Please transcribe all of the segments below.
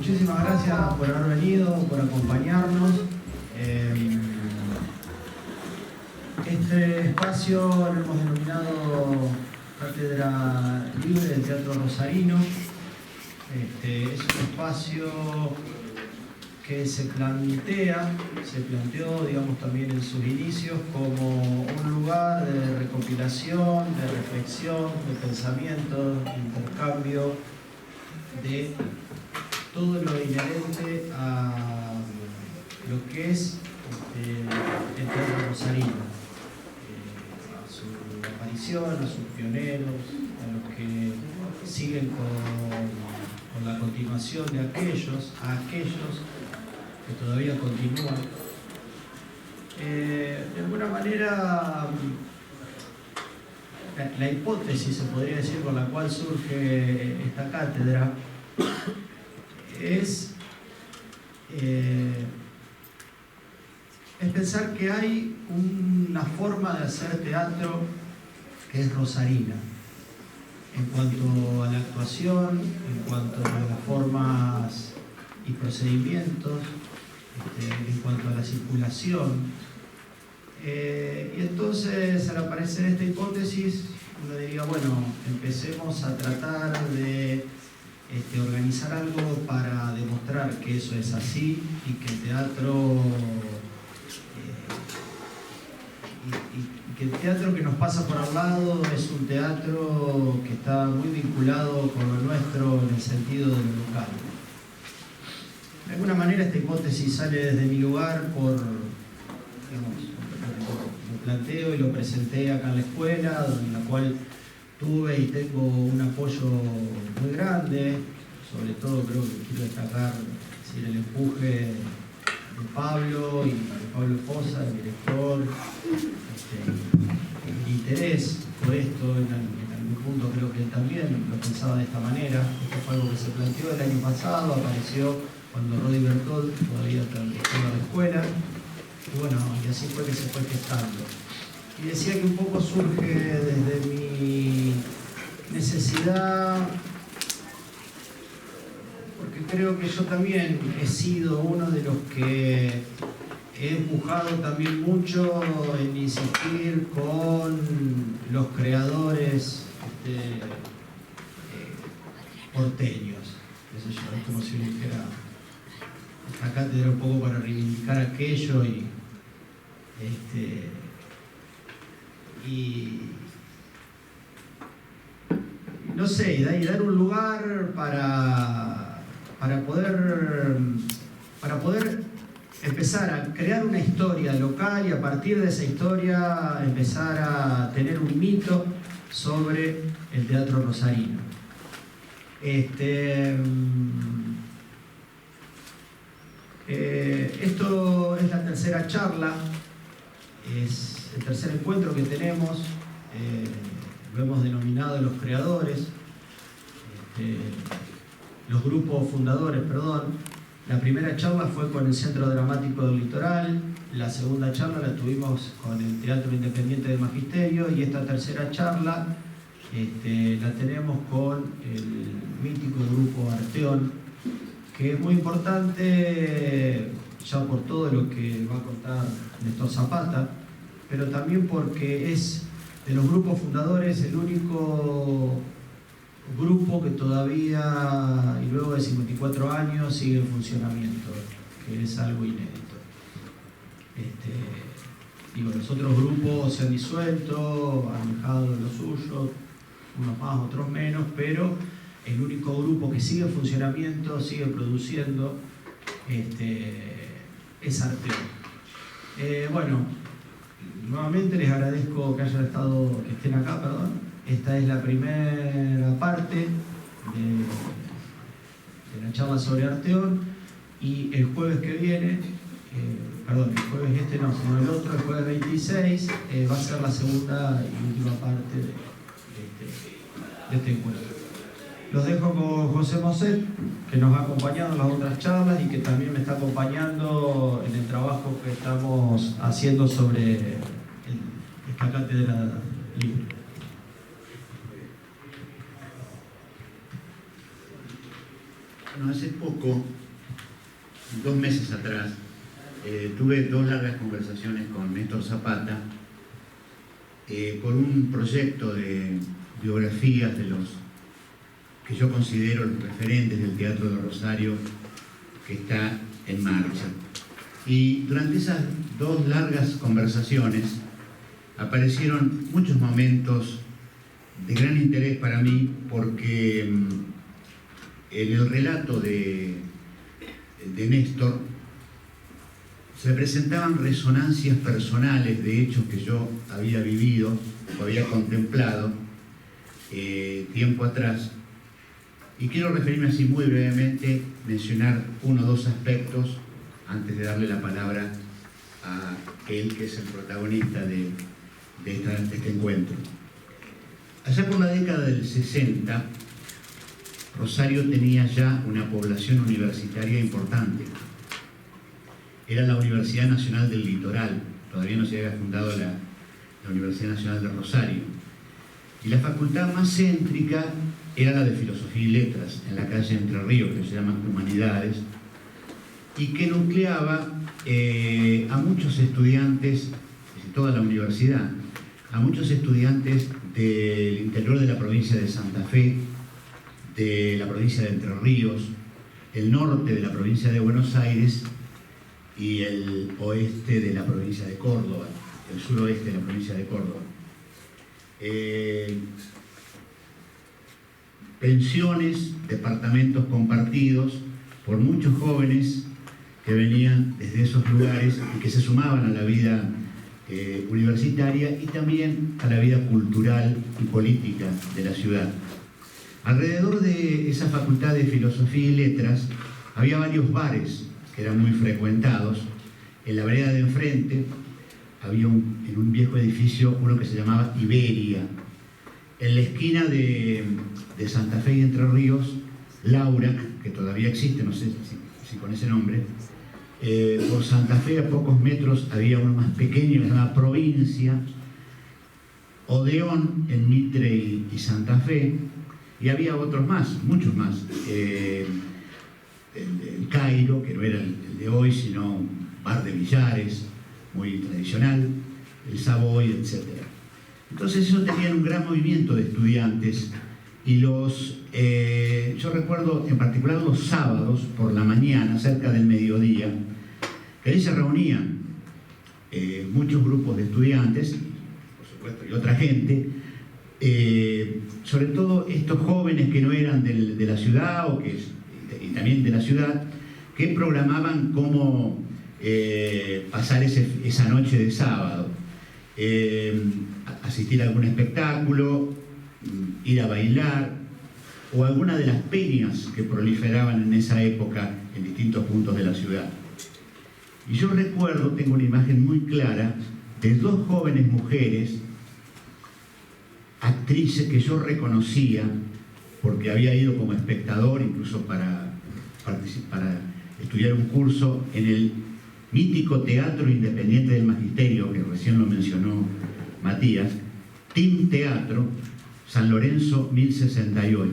muchísimas gracias por haber venido, por acompañarnos. Este espacio lo hemos denominado Cátedra Libre del Teatro Rosarino. Es un espacio que se planteó, digamos, también en sus inicios como un lugar de recopilación, de reflexión, de pensamiento, de intercambio, de todo lo inherente a lo que es el teatro rosarino, a su aparición, a sus pioneros, a los que siguen con la continuación de aquellos, a aquellos que todavía continúan. De alguna manera, la hipótesis, se podría decir, con la cual surge esta cátedra es pensar que hay una forma de hacer teatro que es rosarina, en cuanto a la actuación, en cuanto a las formas y procedimientos, en cuanto a la circulación. Y entonces, al aparecer esta hipótesis, uno diría, bueno, empecemos a tratar de organizar algo para demostrar que eso es así y que el teatro que el teatro que nos pasa por al lado es un teatro que está muy vinculado con lo nuestro en el sentido de lo local. De alguna manera esta hipótesis sale desde mi lugar por, digamos, lo planteo y lo presenté acá en la escuela, en la cual tuve y tengo un apoyo muy grande. Sobre todo creo que quiero destacar el empuje de Pablo y de Pablo Fosa, el director, el interés por esto. En algún punto creo que él también lo pensaba de esta manera. Esto fue algo que se planteó el año pasado, apareció cuando Rodi Bertolt todavía estaba en la escuela, y bueno, y así fue que se fue gestando. Y decía que un poco surge desde mi necesidad, porque creo que yo también he sido uno de los que he empujado también mucho en insistir con los creadores porteños. Eso yo, es como si uno dijera esta cátedra un poco para reivindicar aquello y no sé, y dar un lugar para poder empezar a crear una historia local y a partir de esa historia empezar a tener un mito sobre el teatro rosarino. Esto es la tercera charla, es el tercer encuentro que tenemos, lo hemos denominado los creadores, los grupos fundadores, perdón. La primera charla fue con el Centro Dramático del Litoral, la segunda charla la tuvimos con el Teatro Independiente del Magisterio y esta tercera charla la tenemos con el mítico grupo Arteón, que es muy importante ya por todo lo que va a contar Néstor Zapata, pero también porque es de los grupos fundadores el único grupo que todavía, y luego de 54 años, sigue en funcionamiento, que es algo inédito. Los otros grupos se han disuelto, han dejado lo suyo, unos más, otros menos, pero el único grupo que sigue en funcionamiento, sigue produciendo, es Arteón. Bueno, nuevamente les agradezco que estén acá, perdón. Esta es la primera parte de la charla sobre Arteón y el jueves que viene, el jueves no, sino el otro, el jueves 26, va a ser la segunda y última parte de este encuentro. Los dejo con José Moset, que nos ha acompañado en las otras charlas y que también me está acompañando en el trabajo que estamos haciendo sobre esta cátedra libre. Bueno, hace poco, 2 meses atrás, tuve 2 largas conversaciones con Néstor Zapata por un proyecto de biografías de los que yo considero los referentes del Teatro de Rosario que está en marcha. Y durante esas 2 largas conversaciones aparecieron muchos momentos de gran interés para mí, porque en el relato de Néstor se presentaban resonancias personales de hechos que yo había vivido o había contemplado tiempo atrás. Y quiero referirme así muy brevemente, mencionar 1 o 2 aspectos antes de darle la palabra a él, que es el protagonista de este encuentro. Allá por la década del 60, Rosario tenía ya una población universitaria importante. Era la Universidad Nacional del Litoral, todavía no se había fundado la Universidad Nacional de Rosario. Y la facultad más céntrica era la de Filosofía y Letras, en la calle Entre Ríos, que se llama Humanidades, y que nucleaba a muchos estudiantes, toda la universidad, a muchos estudiantes del interior de la provincia de Santa Fe, de la provincia de Entre Ríos, el norte de la provincia de Buenos Aires y el oeste de la provincia de Córdoba, el suroeste de la provincia de Córdoba. Pensiones, departamentos compartidos por muchos jóvenes que venían desde esos lugares y que se sumaban a la vida universitaria y también a la vida cultural y política de la ciudad. Alrededor de esa facultad de Filosofía y Letras había varios bares que eran muy frecuentados. En la vereda de enfrente había en un viejo edificio uno que se llamaba Iberia. En la esquina de Santa Fe y Entre Ríos, Laura, que todavía existe, no sé si con ese nombre. Por Santa Fe, a pocos metros, había uno más pequeño que se llama Provincia, Odeón en Mitre y Santa Fe, y había otros más, muchos más. El Cairo, que no era el de hoy, sino un bar de billares, muy tradicional, el Savoy, etc. Entonces eso tenía un gran movimiento de estudiantes, y yo recuerdo en particular los sábados por la mañana, cerca del mediodía, que ahí se reunían muchos grupos de estudiantes, por supuesto, y otra gente, sobre todo estos jóvenes que no eran de la ciudad y también de la ciudad, que programaban cómo pasar esa noche de sábado, asistir a algún espectáculo, ir a bailar, o alguna de las peñas que proliferaban en esa época en distintos puntos de la ciudad. Y yo recuerdo, tengo una imagen muy clara, de 2 jóvenes mujeres, actrices que yo reconocía, porque había ido como espectador, incluso para estudiar un curso en el mítico Teatro Independiente del Magisterio, que recién lo mencionó Matías, Team Teatro, San Lorenzo 1068.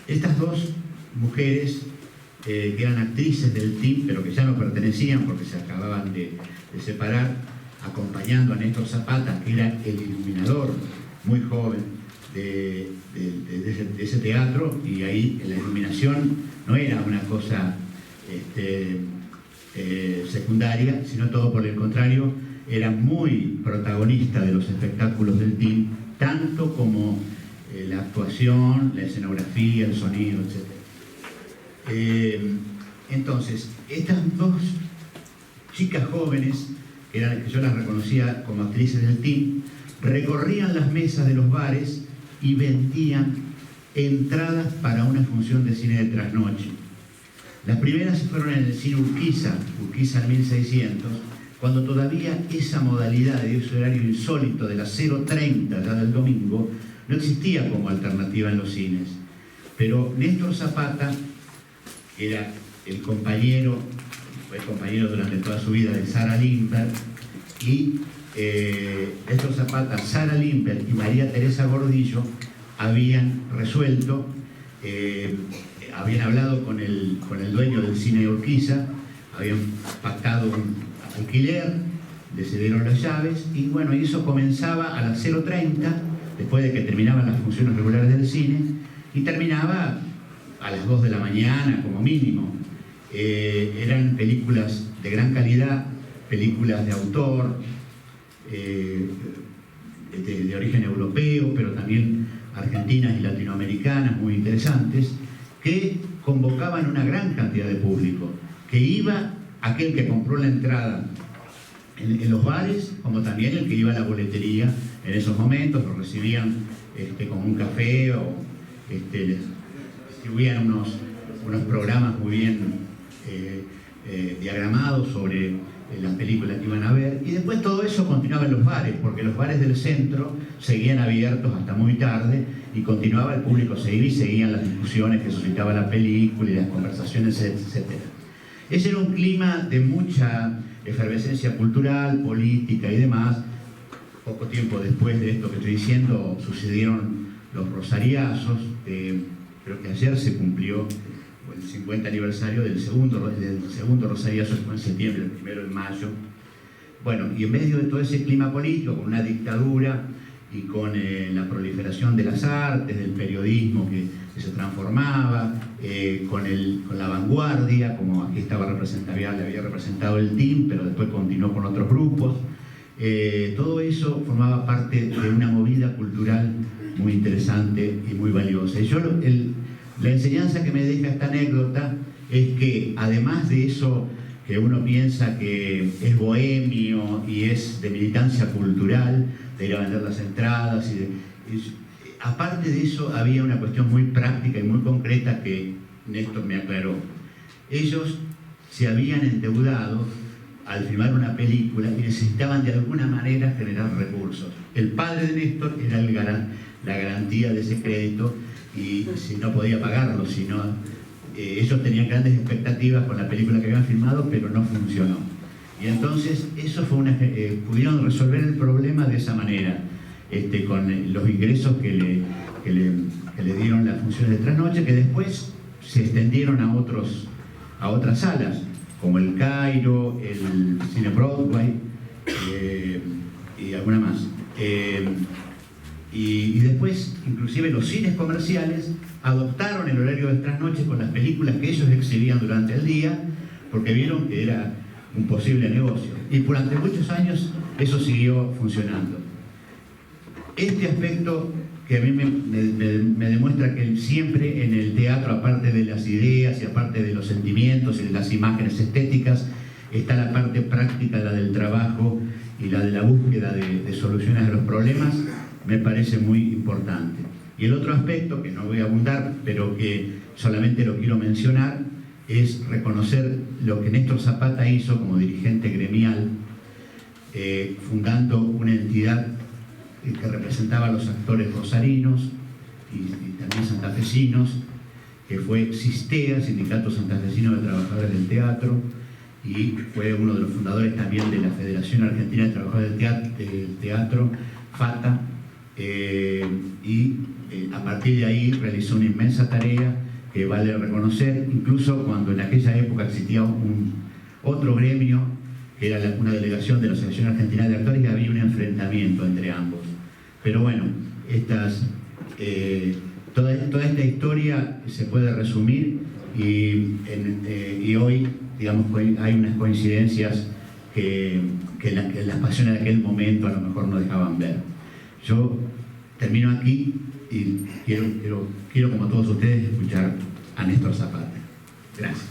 Estas 2 mujeres que eran actrices del team, pero que ya no pertenecían porque se acababan de separar, acompañando a Néstor Zapata, que era el iluminador muy joven de ese teatro, y ahí la iluminación no era una cosa secundaria, sino todo por el contrario, era muy protagonista de los espectáculos del team, tanto como la actuación, la escenografía, el sonido, etc. Entonces, estas 2 chicas jóvenes, que yo las reconocía como actrices del team, recorrían las mesas de los bares y vendían entradas para una función de cine de trasnoche. Las primeras fueron en el cine Urquiza 1600, cuando todavía esa modalidad de ese horario insólito de las 0:30 ya del domingo no existía como alternativa en los cines. Pero Néstor Zapata era el compañero, fue compañero durante toda su vida de Sara Lindbergh, y Néstor Zapata, Sara Lindbergh y María Teresa Gordillo habían resuelto habían hablado con el dueño del cine de Urquiza, habían pactado un alquiler, le cedieron las llaves y bueno, y eso comenzaba a las 0:30, después de que terminaban las funciones regulares del cine, y terminaba a las 2 de la mañana como mínimo. Eran películas de gran calidad, películas de autor, de origen europeo, pero también argentinas y latinoamericanas muy interesantes, que convocaban una gran cantidad de público, que iba aquel que compró la entrada en los bares, como también el que iba a la boletería en esos momentos, lo recibían con un café o les distribuían unos programas muy bien diagramados sobre las películas que iban a ver, y después todo eso continuaba en los bares, porque los bares del centro seguían abiertos hasta muy tarde y continuaba, el público seguía y seguían las discusiones que suscitaba la película y las conversaciones, etc. Ese era un clima de mucha efervescencia cultural, política y demás. Poco tiempo después de esto que estoy diciendo sucedieron los rosariazos. Creo que ayer se cumplió el 50 aniversario del segundo rosariazo, fue en septiembre, el primero en mayo. Bueno, y en medio de todo ese clima político, con una dictadura y con la proliferación de las artes, del periodismo que se transformaba, con la vanguardia, como aquí le había representado el TIM, pero después continuó con otros grupos. Todo eso formaba parte de una movida cultural muy interesante y muy valiosa. Y la enseñanza que me deja esta anécdota es que, además de eso que uno piensa que es bohemio y es de militancia cultural, de ir a vender las entradas, aparte de eso había una cuestión muy práctica y muy concreta que Néstor me aclaró. Ellos se habían endeudado al filmar una película y necesitaban de alguna manera generar recursos. El padre de Néstor era la garantía de ese crédito, y si no podía pagarlo, ellos tenían grandes expectativas con la película que habían filmado, pero no funcionó. Y entonces eso fue pudieron resolver el problema de esa manera, con los ingresos que le dieron las funciones de trasnoche, que después se extendieron a otras salas, como el Cairo, el Cine Broadway y alguna más. Y después, inclusive los cines comerciales adoptaron el horario de trasnoche con las películas que ellos exhibían durante el día, porque vieron que era un posible negocio. Y durante muchos años eso siguió funcionando. Este aspecto que a mí me demuestra que siempre en el teatro, aparte de las ideas y aparte de los sentimientos y de las imágenes estéticas, está la parte práctica, la del trabajo y la de la búsqueda de soluciones a los problemas, me parece muy importante. Y el otro aspecto, que no voy a abundar, pero que solamente lo quiero mencionar, es reconocer lo que Néstor Zapata hizo como dirigente gremial, fundando una entidad que representaba a los actores rosarinos y también santafesinos, que fue SISTEA, Sindicato Santafesino de Trabajadores del Teatro, y fue uno de los fundadores también de la Federación Argentina de Trabajadores del Teatro, FATA, y a partir de ahí realizó una inmensa tarea que vale reconocer, incluso cuando en aquella época existía otro gremio, que era una delegación de la Asociación Argentina de Actores, y había un enfrentamiento entre ambos. Pero bueno, toda esta historia se puede resumir y hoy, digamos, hay unas coincidencias que las pasiones de aquel momento a lo mejor no dejaban ver. Yo termino aquí y quiero como todos ustedes, escuchar a Néstor Zapata. Gracias.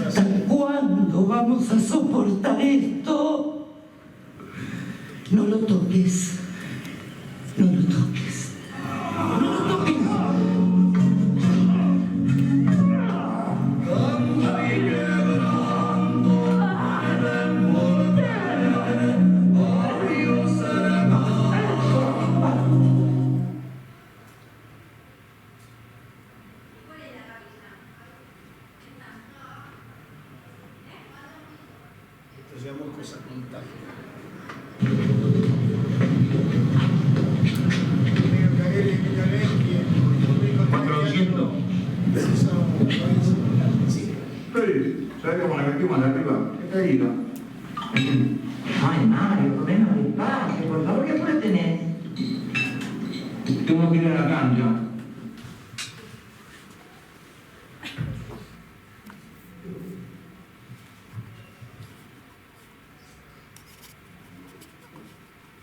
¿Hasta cuándo vamos a soportar esto? No lo toques. No lo toques. No lo toques. cosa contagia. Amigo Carelli, Emilio Lenchi, 400. Sí. Sí, ¿sabes cómo la metimos de arriba? Está ahí, ¿no? Ay, Mario, poneme despacio, por favor, ¿qué apuro tenés? Tengo que ir a la cancha.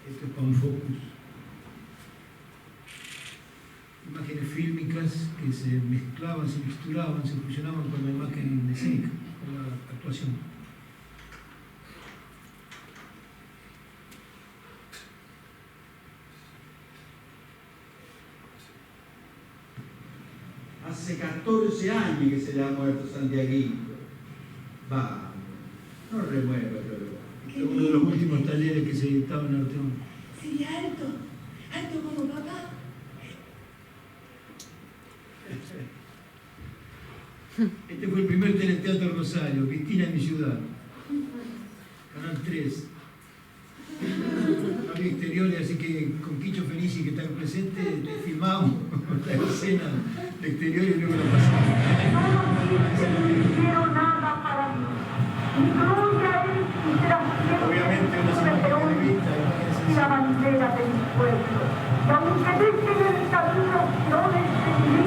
Esto es Panfocus. Imágenes fílmicas que se mezclaban, se mixturaban, se fusionaban con la imagen escénica, con la actuación. Hace 14 años que se le ha muerto Santiaguito. Va, no remueva, pero... Este es uno de los últimos talleres que se dictaban en Arteón. Sería alto, alto como papá. Este fue el primer teleteatro Rosario, Cristina en mi ciudad. Canal 3. No había exteriores, así que con Quicho Fenici, que está presente, filmamos la escena de exteriores y luego la pasamos. No hicieron nada para mí. Mi gloria es y será siempre Obviamente unas imágenes de vista, y la bandera de mi pueblo. Y aunque dejen el camino no de mi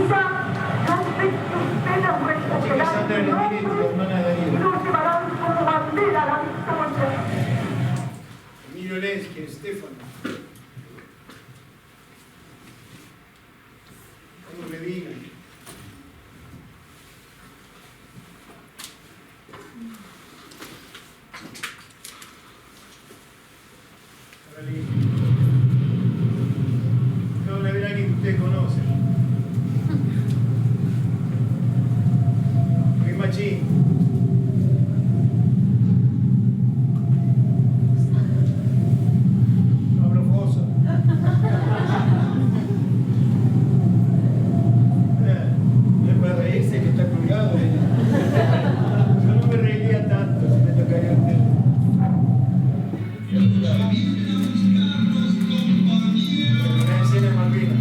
vida, yo sé que ustedes recuperarán mi nombre y lo llevarán como bandera a la victoria. Emilio Lenski, Stefano. Carlos Medina. Carolina. Acabo de ver a alguien que ustedes conocen. Luis Machín. Pablo Fosa. No es para reírse que está colgado. Yo no me reiría tanto si me tocaría un tema. Una escena en Malvinas.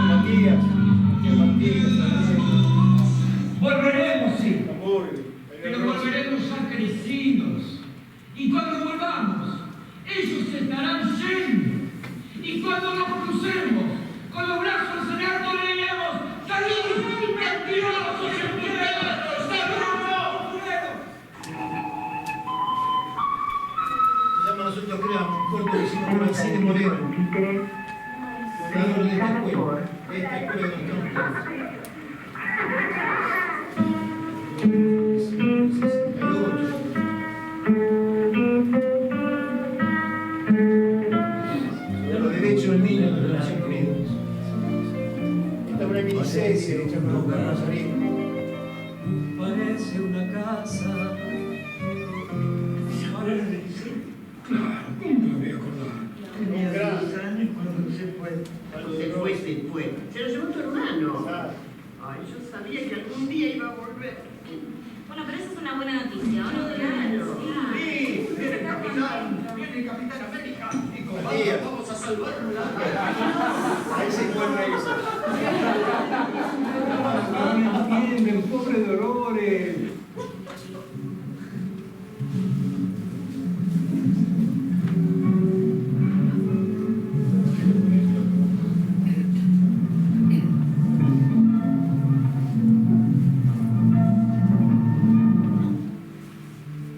Matías. Volveremos, sí, Hamburgo. pero volveremos crecidos. Y cuando volvamos, ellos estarán yendo. Y cuando nos crucemos, con los brazos en alto, le diremos: ¡Salud, mentirosos y puteros! ¡Salud, puteros! Se llama Nosotros Creamos, un corto que hicimos con Alcide Moreno, fundador de esta escuela de Don Campos. 68. De los derechos del niño de las Naciones Unidas. Esta es una miniserie hecha por los Rosarino. Parece una casa. Ahora lo dice. Claro, ¿cómo me voy a acordar? Tenía 10 años cuando se fue. Cuando Se fue. Se lo llevó tu hermano. Claro. Ay, yo sabía que algún día iba a volver. Bueno, pero esa es una buena noticia, ¿o no? Claro. Sí, viene el capitán América. Y con Matías. Vamos a salvarla. Ahí se encuentra eso. No entienden, pobre Dolores.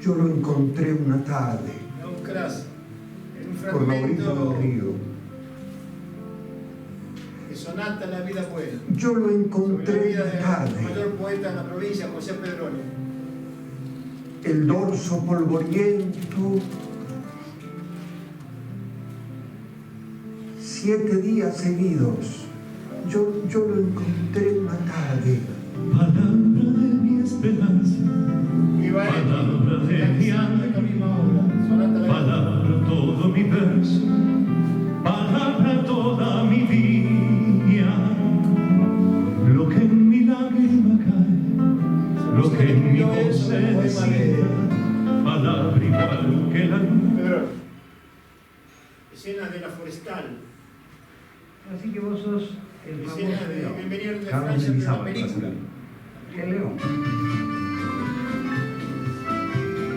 Yo lo encontré una tarde Da un crash. En un por la orilla del fragmento río. que sonata La vida buena. Yo lo Sobre la encontré vida una del tarde. mayor poeta de la provincia, José Pedroni. El dorso polvoriento. 7 días seguidos. Yo lo encontré una tarde. Palabra de mi esperanza, Y va palabra de mi alma, esta misma obra. Sonata La vida buena. palabra todo mi verso, palabra toda mi vida. escenas de la Forestal, Así que vos sos el escenas famoso de León. Bienvenido de Carlos Francia, de la Mendizábal, película. El León.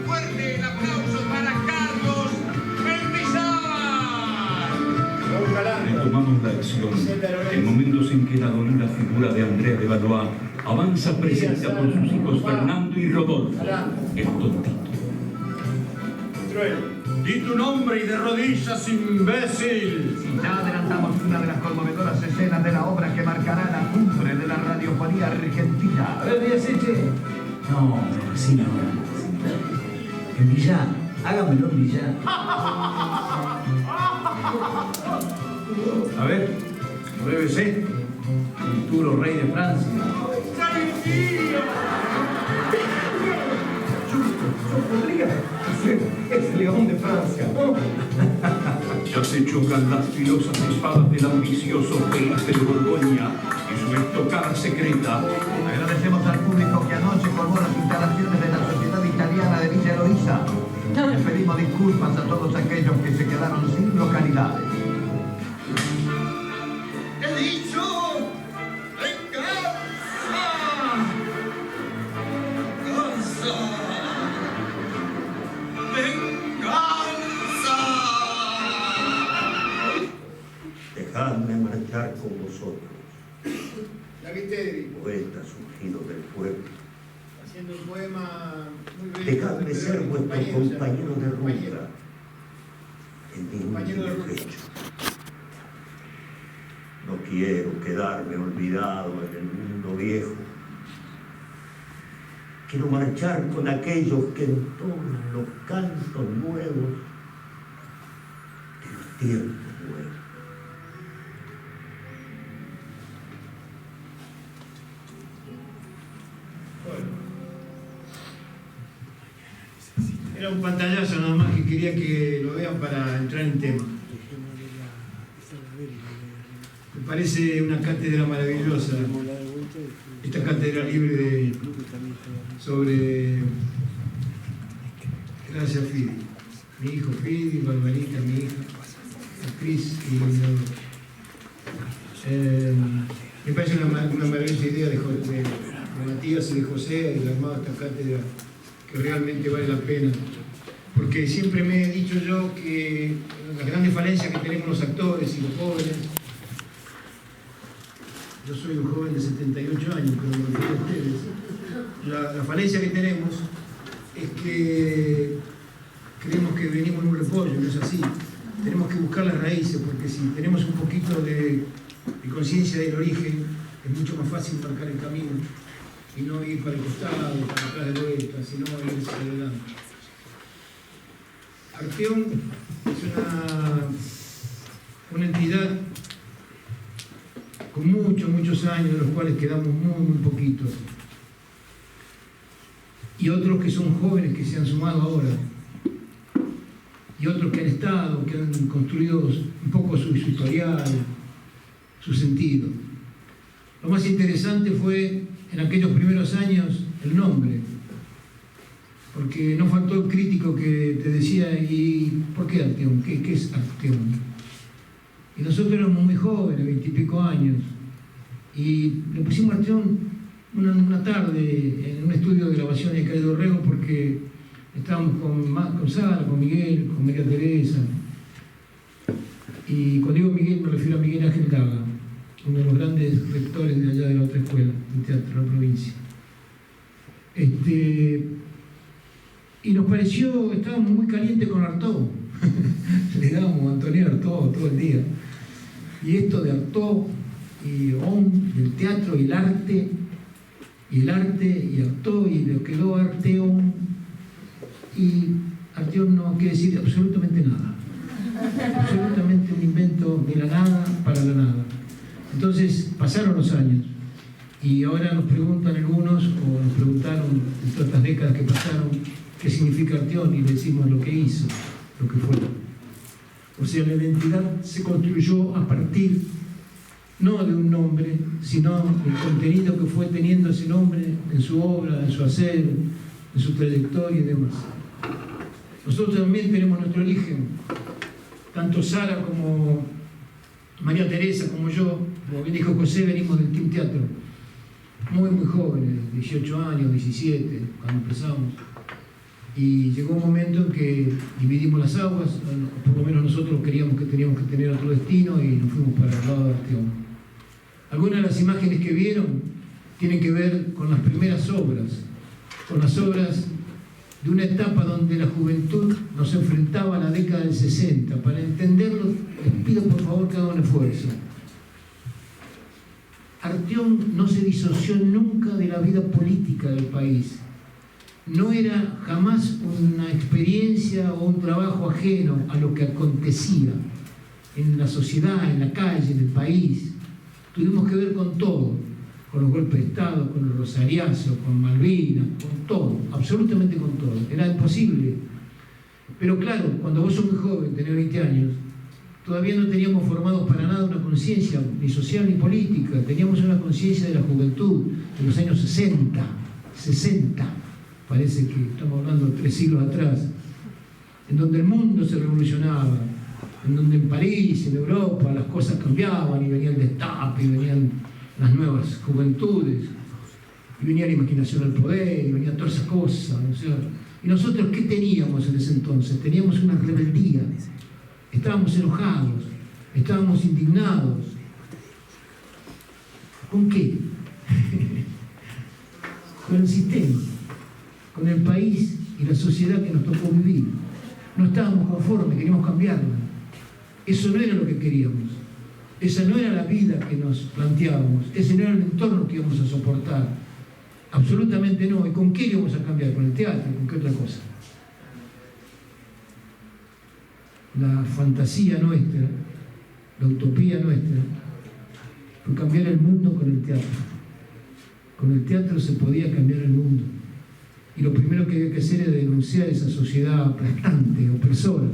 Fuerte el aplauso para Carlos Mendizábal. Raúl Galán, Retomamos la acción en momentos en que la dolida figura de Andrea de Valois avanza presenta con sus hijos Fernando y Rodolfo, el tontito. Trueno. Di tu nombre y de rodillas, imbécil. Ya adelantamos una de las conmovedoras escenas de la obra que marcará la cumbre de la radiofonía argentina. No, recién ahora. En Villar, hágamelo en Villar. A ver, pruébese. Futuro rey de Francia. Yo podría ser ese León de Francia. Ya se chocan las filosas espadas del ambicioso Felipe de Borgoña y su estocada secreta. Agradecemos al público que anoche colmó las instalaciones de la Sociedad Italiana de Villa Eloísa. Les pedimos disculpas a todos aquellos que se quedaron sin localidades. ¡He dicho! ¡Venganza! Dejadme marchar con vosotros, David Teddy, poeta surgido del pueblo. haciendo un poema muy bello. Dejadme ser vuestro compañero de Compañero. ruta en mi Compañero de último ruta. pecho. No quiero quedarme olvidado en el mundo viejo. Quiero marchar con aquellos que entonan los cantos nuevos de los tiempos nuevos. Era un pantallazo nada más que quería que lo vean para entrar en tema. Me parece una cátedra maravillosa, esta cátedra libre sobre... Gracias, Fidi. Mi hijo Fidi, Barbarita, mi hija, actriz y... me parece una maravillosa idea de Matías y de José, el armado de esta cátedra, que realmente vale la pena. Porque siempre me he dicho yo que las grandes falencias que tenemos los actores y los jóvenes, yo soy un joven de 78 años, pero me refiero a ustedes, la falencia que tenemos es que creemos que venimos en un repollo, no es así. Tenemos que buscar las raíces, porque si tenemos un poquito de conciencia del origen, es mucho más fácil marcar el camino y no ir para el costado, para atrás de vuelta, sino ir hacia adelante. Arteón es una entidad con muchos años, de los cuales quedamos muy poquitos. Y otros que son jóvenes que se han sumado ahora. Y otros que han estado, que han construido un poco su historial, su sentido. Lo más interesante fue, en aquellos primeros años, el nombre. Porque no faltó el crítico que te decía, ¿y por qué Arteón? ¿Qué es Arteón? Y nosotros éramos muy jóvenes, 20 y pico años, y le pusimos Arteón una tarde en un estudio de grabación de Calle Dorrego, porque estábamos con Sara, con Miguel, con María Teresa. Y cuando digo Miguel me refiero a Miguel Ángel Daga, uno de los grandes rectores de allá de la otra escuela de teatro de la provincia. Y nos pareció, estábamos muy calientes con Artaud. Le dábamos a Antonio Artaud todo el día. Y esto de Artaud y del teatro y el arte, y Artaud, y lo quedó Arteón. Y Arteón no quiere decir absolutamente nada. Absolutamente un invento de la nada para la nada. Entonces pasaron los años. Y ahora nos preguntan algunos, o nos preguntaron en todas estas décadas que pasaron, qué significa Arteón, y le decimos lo que hizo, lo que fue. O sea, la identidad se construyó a partir, no de un nombre, sino del contenido que fue teniendo ese nombre en su obra, en su hacer, en su trayectoria y demás. Nosotros también tenemos nuestro origen tanto Sara como María Teresa, como yo, como bien dijo José, venimos del Team Teatro, muy jóvenes, 18 años, 17, cuando empezamos. Y llegó un momento en que dividimos las aguas, por lo menos nosotros creíamos que teníamos que tener otro destino y nos fuimos para el lado de Arteón. Algunas de las imágenes que vieron tienen que ver con las primeras obras, con las obras de una etapa donde la juventud nos enfrentaba a la década del 60. Para entenderlo, les pido por favor que hagan un esfuerzo. Arteón no se disoció nunca de la vida política del país. No era jamás una experiencia o un trabajo ajeno a lo que acontecía en la sociedad, en la calle, en el país. Tuvimos que ver con todo, con los golpes de Estado, con los rosariazos, con Malvinas, con todo, absolutamente con todo. Era imposible. Pero claro, cuando vos sos muy joven, tenés 20 años, todavía no teníamos formados para nada una conciencia, ni social ni política. Teníamos una conciencia de la juventud de los años 60. Parece que estamos hablando de 3 siglos atrás, en donde el mundo se revolucionaba, en donde en París, en Europa, las cosas cambiaban y venía el destape, y venían las nuevas juventudes, y venía la imaginación al poder, y venía todas esas cosas. O sea, ¿y nosotros qué teníamos en ese entonces? Teníamos una rebeldía, estábamos enojados, estábamos indignados. ¿Con qué? Con el sistema, con el país y la sociedad que nos tocó vivir. No estábamos conformes, queríamos cambiarla. Eso no era lo que queríamos. Esa no era la vida que nos planteábamos. Ese no era el entorno que íbamos a soportar. Absolutamente no. ¿Y con qué íbamos a cambiar? ¿Con el teatro? ¿Con qué otra cosa? La fantasía nuestra, la utopía nuestra, fue cambiar el mundo con el teatro. Con el teatro se podía cambiar el mundo. Y lo primero que había que hacer era denunciar esa sociedad aplastante, opresora.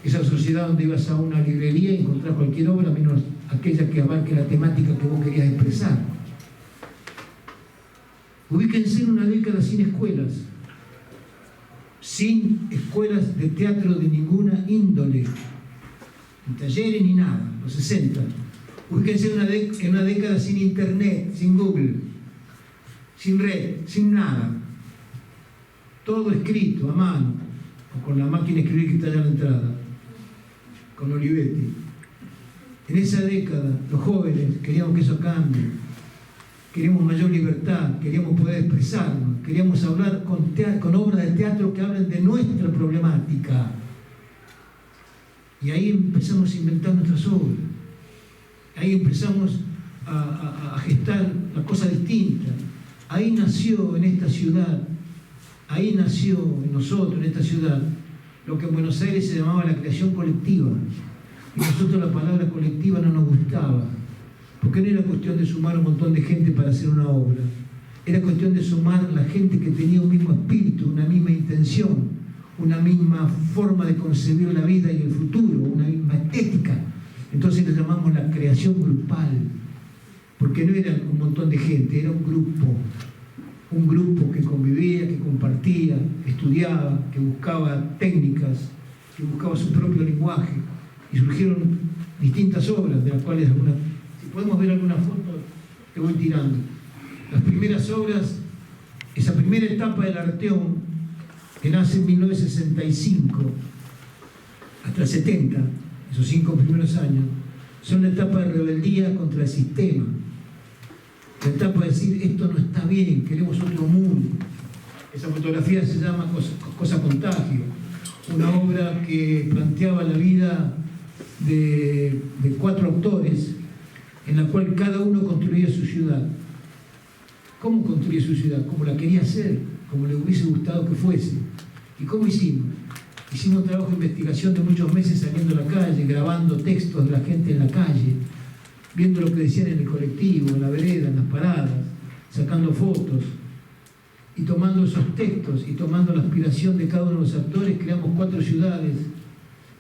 Esa sociedad donde ibas a una librería y encontrás cualquier obra menos aquella que abarque la temática que vos querías expresar. Ubíquense en una década sin escuelas de teatro de ninguna índole, ni talleres ni nada, los 60. Ubíquense en una década sin internet, sin Google, sin red, sin nada. Todo escrito a mano, o con la máquina de escribir que está allá a la entrada, con Olivetti. En esa década, los jóvenes queríamos que eso cambie, queríamos mayor libertad, queríamos poder expresarnos, queríamos hablar con obras de teatro que hablen de nuestra problemática. Y ahí empezamos a inventar nuestras obras. Ahí empezamos a gestar la cosa distinta. Ahí nació en esta ciudad, ahí nació en nosotros, en esta ciudad, lo que en Buenos Aires se llamaba la creación colectiva. Y a nosotros la palabra colectiva no nos gustaba, porque no era cuestión de sumar un montón de gente para hacer una obra. Era cuestión de sumar la gente que tenía un mismo espíritu, una misma intención, una misma forma de concebir la vida y el futuro, una misma estética. Entonces le llamamos la creación grupal, porque no era un montón de gente, era un grupo que convivía, que compartía, estudiaba, que buscaba técnicas, que buscaba su propio lenguaje, y surgieron distintas obras, de las cuales algunas, si podemos ver alguna foto, te voy tirando. Las primeras obras, esa primera etapa del Arteón, que nace en 1965 hasta el 70, esos 5 primeros años, son la etapa de rebeldía contra el sistema. La etapa de decir, esto no está bien, queremos otro mundo. Esa fotografía se llama Cosa Contagio, una obra que planteaba la vida de 4 autores, en la cual cada uno construía su ciudad. ¿Cómo construía su ciudad? Como la quería hacer, como le hubiese gustado que fuese. ¿Y cómo hicimos? Hicimos un trabajo de investigación de muchos meses saliendo a la calle, grabando textos de la gente en la calle, viendo lo que decían en el colectivo, en la vereda, en las paradas, sacando fotos y tomando esos textos y tomando la aspiración de cada uno de los actores, creamos 4 ciudades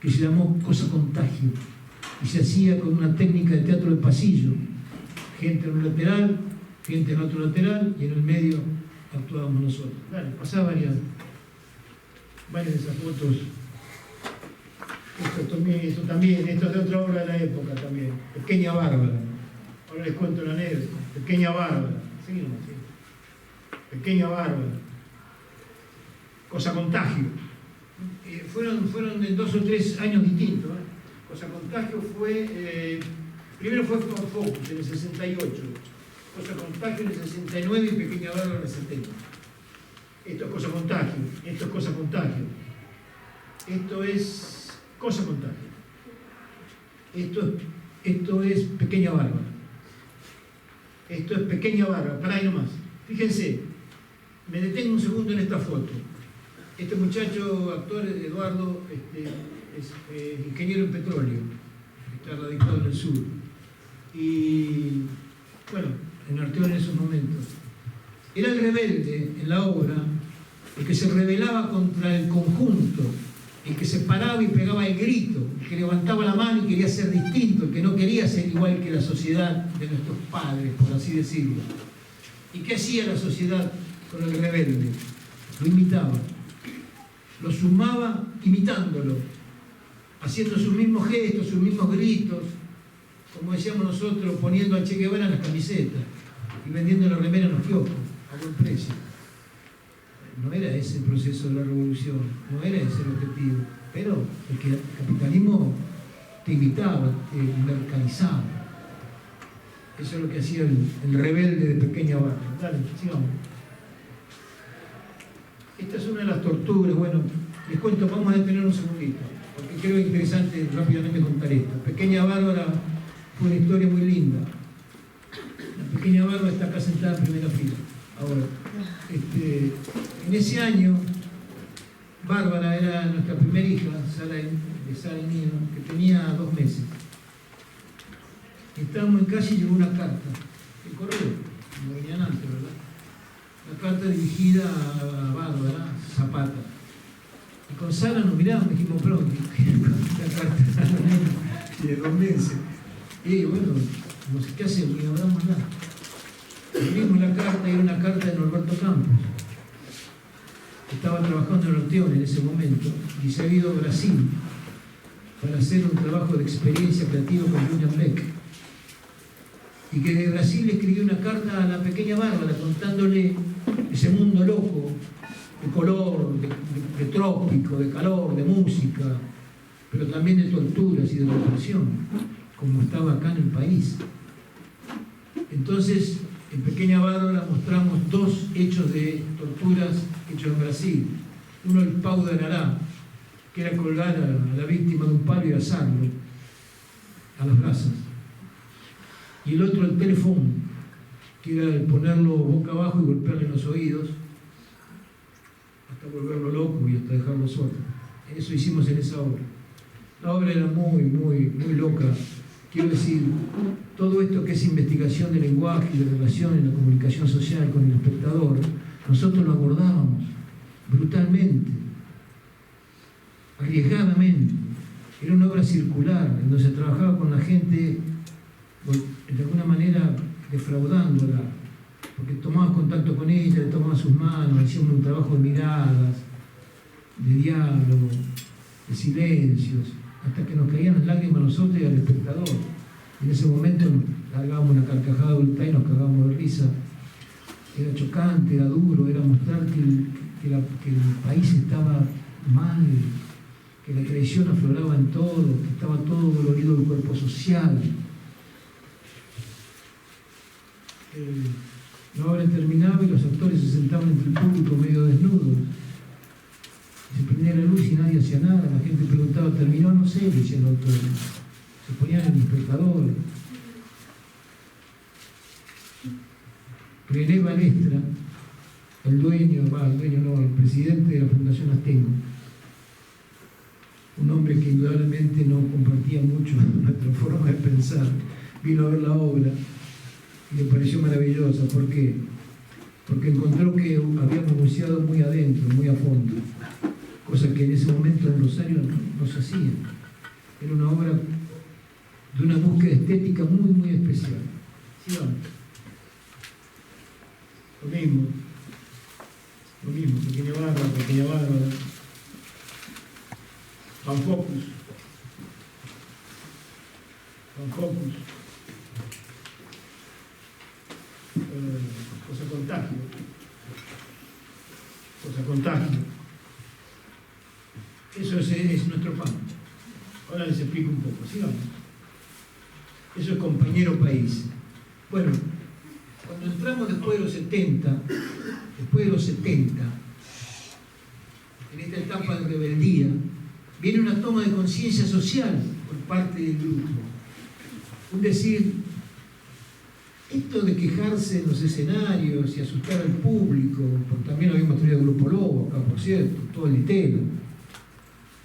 que se llamó Cosa Contagio y se hacía con una técnica de teatro de pasillo, gente en un lateral, gente en otro lateral y en el medio actuábamos nosotros. Dale, pasá varias de esas fotos. Esto esto es de otra obra de la época también. Pequeña Bárbara. Ahora les cuento la anécdota. Pequeña Bárbara. Sí, no, sí. Pequeña Bárbara. Cosa Contagio. Fueron de 2 o 3 años distintos. Cosa Contagio fue... primero fue Focus en el 68. Cosa Contagio en el 69 y Pequeña Bárbara en el 70. Esto es Cosa Contagio. Esto es Cosa Contagio. Esto es Cosa Contagio. Esto es Pequeña Bárbara. Esto es Pequeña Bárbara. Pará ahí nomás. Fíjense, me detengo un segundo en esta foto. Este muchacho, actor Eduardo, es ingeniero en petróleo. Está radicado en el sur. Y, bueno, en Arteón en esos momentos. Era el rebelde en la obra, el que se rebelaba contra el conjunto, el que se paraba y pegaba el grito, el que levantaba la mano y quería ser distinto, el que no quería ser igual que la sociedad de nuestros padres, por así decirlo. ¿Y qué hacía la sociedad con el rebelde? Lo imitaba, lo sumaba imitándolo, haciendo sus mismos gestos, sus mismos gritos, como decíamos nosotros, poniendo a Che Guevara en las camisetas y vendiendo la remera en los kioscos a buen precio. No era ese el proceso de la revolución, no era ese el objetivo, pero el capitalismo te imitaba, te mercanizaba. Eso es lo que hacía el rebelde de Pequeña Bárbara. Dale, sigamos. Esta es una de las torturas. Bueno, les cuento, vamos a detener un segundito, porque creo interesante rápidamente contar esto. Pequeña Bárbara fue una historia muy linda. La Pequeña Bárbara está acá sentada en primera fila. Ahora, en ese año, Bárbara era nuestra primera hija, Sara y mía, que tenía 2 meses. Estábamos en calle y llegó una carta, el correo, como venían antes, ¿verdad? La carta dirigida a Bárbara Zapata. Y con Sara nos miramos y dijimos, pero la carta de 2 meses. Y bueno, no sé qué hacemos, y hablamos nada. Vimos la carta y era una carta de Norberto Campos. Estaba trabajando en Arteón en ese momento y se había ido a Brasil para hacer un trabajo de experiencia creativa con Julian Beck. Y que de Brasil le escribió una carta a la Pequeña Bárbara contándole ese mundo loco de color, de trópico, de calor, de música, pero también de torturas y de represión, como estaba acá en el país. Entonces, en Pequeña Bárbara mostramos 2 hechos de torturas hechos en Brasil. Uno, el pau de Arará, que era colgar a la víctima de un palo y asarlo a las brasas. Y el otro, el telefón, que era el ponerlo boca abajo y golpearle en los oídos hasta volverlo loco y hasta dejarlo sordo. Eso hicimos en esa obra. La obra era muy, muy, muy loca. Quiero decir, todo esto que es investigación de lenguaje y de relación en la comunicación social con el espectador, nosotros lo abordábamos brutalmente, arriesgadamente. Era una obra circular, en donde se trabajaba con la gente de alguna manera defraudándola, porque tomabas contacto con ella, le tomabas sus manos, hacíamos un trabajo de miradas, de diálogo, de silencios, hasta que nos caían las lágrimas a nosotros y al espectador. En ese momento largábamos una carcajada brutal y nos cagábamos de risa. Era chocante, era duro, era mostrar que el país estaba mal, que la traición afloraba en todo, que estaba todo dolorido del cuerpo social. La obra terminaba y los actores se sentaban entre el público medio desnudos. Se prendía la luz y nadie hacía nada. La gente preguntaba, ¿terminó? No sé, decía el autor. Se ponían en el espectador. René Balestra, el presidente de la Fundación Astengo, un hombre que indudablemente no compartía mucho nuestra forma de pensar, vino a ver la obra y le pareció maravillosa. ¿Por qué? Porque encontró que habíamos buceado muy adentro, muy a fondo, cosa que en ese momento en Rosario no se hacía. Era una obra de una búsqueda estética muy, muy especial. ¿Sí, vamos? Lo mismo, Pequeña Bárbara, Van Focus. Con Focus. Cosa contagio. Cosa contagio. Eso es nuestro pan. Ahora les explico un poco. Sigamos. Eso es compañero país. Bueno, cuando entramos después de los 70, en esta etapa de rebeldía, viene una toma de conciencia social por parte del grupo. Es decir, esto de quejarse en los escenarios y asustar al público, porque también habíamos tenido el Grupo Lobo acá, por cierto, todo el Ditela,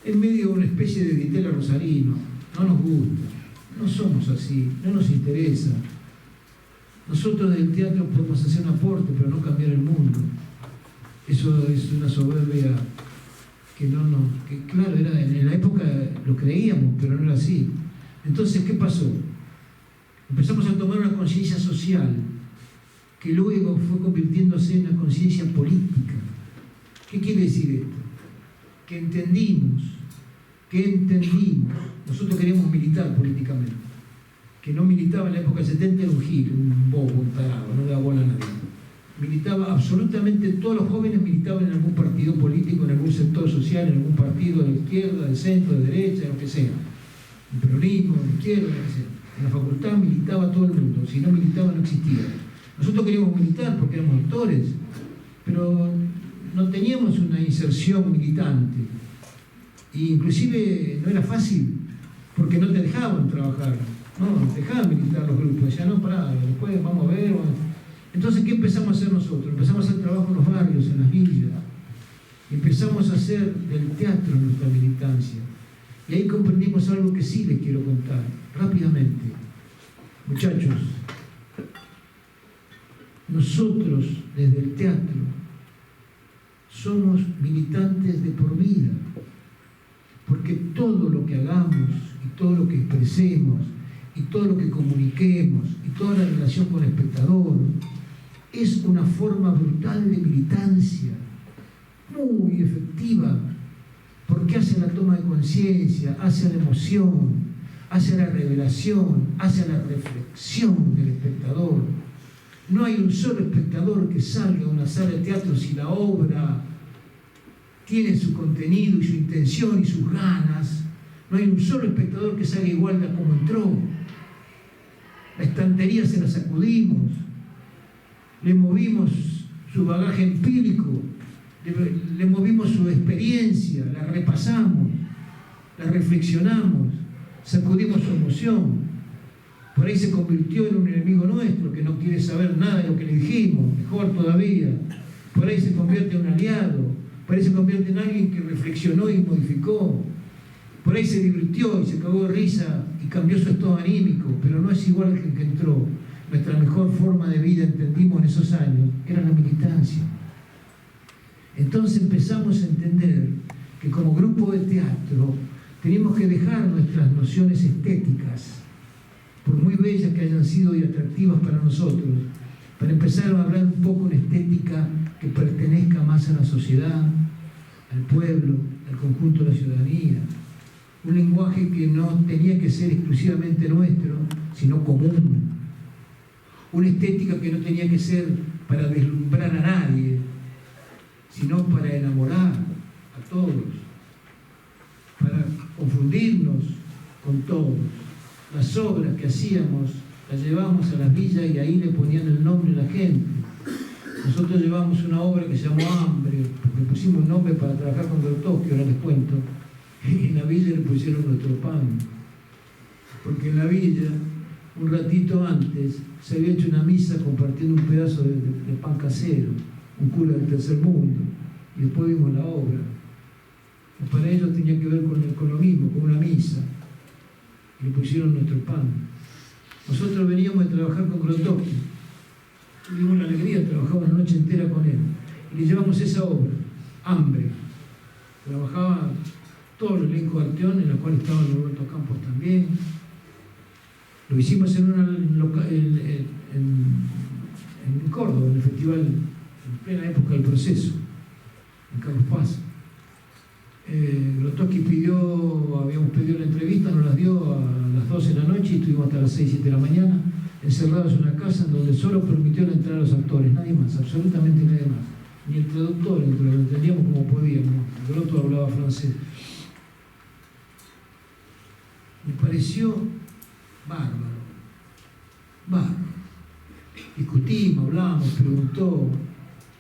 en medio de una especie de Ditela rosarino, no nos gusta, no somos así, no nos interesa. Nosotros del teatro podemos hacer un aporte, pero no cambiar el mundo. Eso es una soberbia que claro, era, en la época lo creíamos, pero no era así. Entonces, ¿qué pasó? Empezamos a tomar una conciencia social que luego fue convirtiéndose en una conciencia política. ¿Qué quiere decir esto? Que entendimos, nosotros queríamos militar políticamente, que no militaba en la época del 70 era un gil, un bobo, un tarado, no le daba bola a nadie. Militaba absolutamente, todos los jóvenes militaban en algún partido político, en algún sector social, en algún partido de la izquierda, del centro, de derecha, lo que sea. El peronismo, la izquierda, lo que sea. En la facultad militaba todo el mundo, si no militaba no existía. Nosotros queríamos militar porque éramos actores, pero no teníamos una inserción militante. E inclusive no era fácil, porque no te dejaban trabajar, no te dejaban militar los grupos, decían, no, pará, después vamos a ver. Entonces, ¿qué empezamos a hacer nosotros? Empezamos a hacer trabajo en los barrios, en las villas. Empezamos a hacer del teatro nuestra militancia. Y ahí comprendimos algo que sí les quiero contar, rápidamente. Muchachos, nosotros desde el teatro somos militantes de por vida, porque todo lo que hagamos y todo lo que expresemos y todo lo que comuniquemos y toda la relación con el espectador es una forma brutal de militancia, muy efectiva, porque hace a la toma de conciencia, hace a la emoción, hace a la revelación, hace a la reflexión del espectador. No hay un solo espectador que salga de una sala de teatro si la obra tiene su contenido y su intención y sus ganas. No hay un solo espectador que salga igual de como entró. La estantería se la sacudimos, le movimos su bagaje empírico, le movimos su experiencia, la repasamos, la reflexionamos, sacudimos su emoción. Por ahí se convirtió en un enemigo nuestro que no quiere saber nada de lo que le dijimos, mejor todavía. Por ahí se convierte en un aliado, por ahí se convierte en alguien que reflexionó y modificó. Por ahí se divirtió y se cagó de risa y cambió su estado anímico, pero no es igual que el que entró. Nuestra mejor forma de vida, entendimos en esos años, era la militancia. Entonces empezamos a entender que como grupo de teatro teníamos que dejar nuestras nociones estéticas, por muy bellas que hayan sido y atractivas para nosotros, para empezar a hablar un poco en estética que pertenezca más a la sociedad, al pueblo, al conjunto de la ciudadanía. Un lenguaje que no tenía que ser exclusivamente nuestro, sino común. Una estética que no tenía que ser para deslumbrar a nadie, sino para enamorar a todos, para confundirnos con todos. Las obras que hacíamos las llevamos a las villas y ahí le ponían el nombre a la gente. Nosotros llevamos una obra que se llamó Hambre, porque pusimos un nombre para trabajar con Grotowski, ahora les cuento. Y en la villa le pusieron Nuestro Pan, porque en la villa, un ratito antes, se había hecho una misa compartiendo un pedazo de pan casero, un cura del tercer mundo, y después vimos la obra. Y para ellos tenía que ver con lo mismo, con una misa, y le pusieron Nuestro Pan. Nosotros veníamos de trabajar con Grotowski, tuvimos la alegría de trabajar una noche entera con él, y le llevamos esa obra, Hambre. Trabajaba todo el elenco de Arteón, en la cual estaba Roberto Campos también. Lo hicimos en Córdoba, en el festival, en plena época del Proceso, en Carlos Paz. Grotowski habíamos pedido la entrevista, nos las dio a las 2 12 de la noche y estuvimos hasta las 6, 7 de la mañana, encerrados en una casa en donde solo permitieron entrar a los actores, nadie más, absolutamente nadie más. Ni el traductor, lo entendíamos como podíamos, el otro hablaba francés. Me pareció bárbaro. Discutimos, hablamos, preguntó,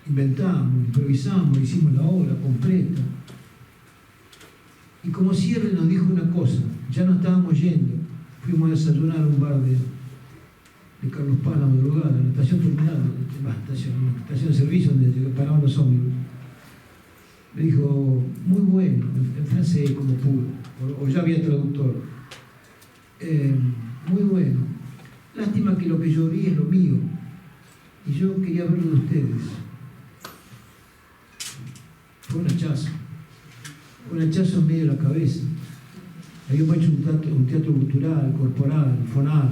inventamos, improvisamos, hicimos la obra completa. Y como cierre nos dijo una cosa, ya no estábamos yendo, fuimos a desayunar a un bar de Carlos Paz a la madrugada, en la estación terminal, estación de servicio donde paraban los ómnibus. Me dijo, muy bueno, en francés como pudo, o ya había traductor. Muy bueno. Lástima que lo que yo vi es lo mío, y yo quería verlo de ustedes. Fue un hachazo en medio de la cabeza. Habíamos hecho un teatro cultural, corporal, fonal.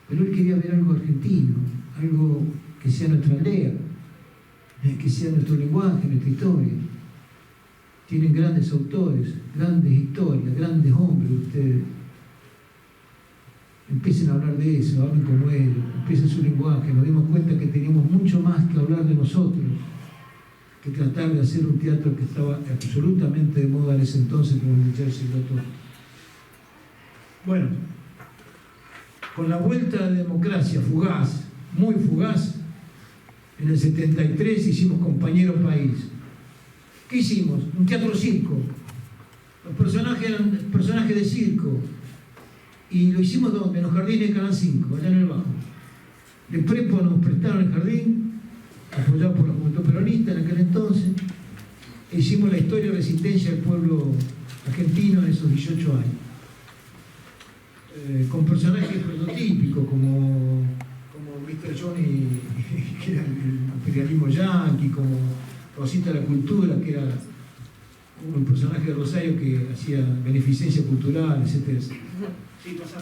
Pero él quería ver algo argentino, algo que sea nuestra aldea, que sea nuestro lenguaje, nuestra historia. Tienen grandes autores, grandes historias, grandes hombres ustedes. Empiecen a hablar de eso, hablen como ellos, empiecen su lenguaje. Nos dimos cuenta que teníamos mucho más que hablar de nosotros, que tratar de hacer un teatro que estaba absolutamente de moda en ese entonces, como el de Chelsea Loto. Bueno, con la vuelta de la democracia fugaz, muy fugaz, en el 73 hicimos Compañero País. ¿Qué hicimos? Un teatro circo. Los personajes eran personajes de circo. Y lo hicimos ¿dónde? En los jardines de Canal 5, allá en el Bajo. De Prepo nos prestaron el jardín, apoyado por la Juventud Peronista en aquel entonces, e hicimos la historia de resistencia del pueblo argentino en esos 18 años. Con personajes prototípicos como Mr. Johnny, que era el imperialismo yanqui, como Rosita la Cultura, que era un personaje de Rosario que hacía beneficencia cultural, etc. Sí, pasá.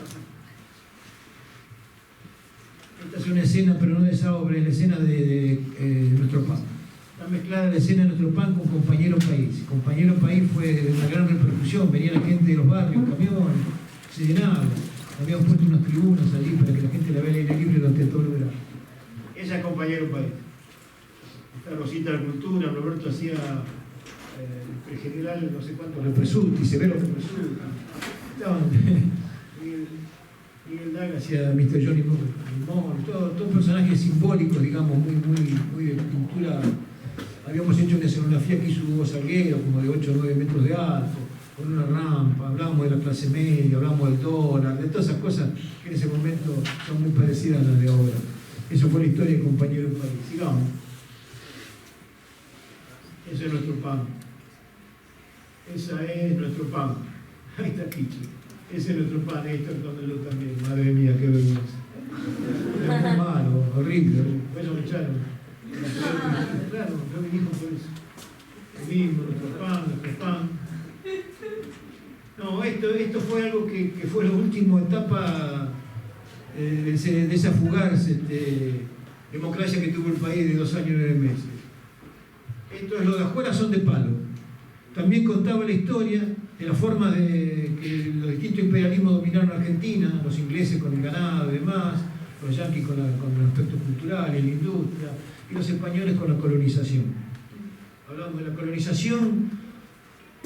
Esta es una escena, pero no de esa obra, es la escena de Nuestro Pan. Está mezclada la escena de Nuestro Pan con Compañero País. Compañero País fue de una gran repercusión, venía la gente de los barrios, camiones, se llenaba. Habíamos puesto unas tribunas allí para que la gente la vea al aire libre durante todo el verano. Ella es Compañero País. Esta Rosita de la Cultura, Roberto hacía el general, no sé cuánto, Represuti, Severo Represuti. Estaban Miguel Daga hacía Mr. Johnny Moore, todos personajes simbólicos, digamos, muy de pintura. Habíamos hecho una escenografía que hizo Hugo Salguero, como de 8 o 9 metros de alto, con una rampa, hablábamos de la clase media, hablábamos del dólar, de todas esas cosas que en ese momento son muy parecidas a las de ahora. Eso fue la historia de Compañero País. Sigamos. Ese es Nuestro Pan. Esa es Nuestro Pan. Ahí está Kichi. Ese es Nuestro Pan, ahí está Antonio también. Madre mía, qué vergüenza. Es muy malo, horrible. Bueno, me echaron. Claro, yo me dijo por eso. El mismo, Nuestro Pan. No, esto fue algo que fue la última etapa de esa fugaz democracia que tuvo el país de 2 años y 9 meses. Esto es lo de afuera son de palo. También contaba la historia de la forma de que los distintos imperialismos dominaron Argentina, los ingleses con el ganado y demás, los yanquis con el aspecto cultural y la industria, y los españoles con la colonización. Hablamos de la colonización,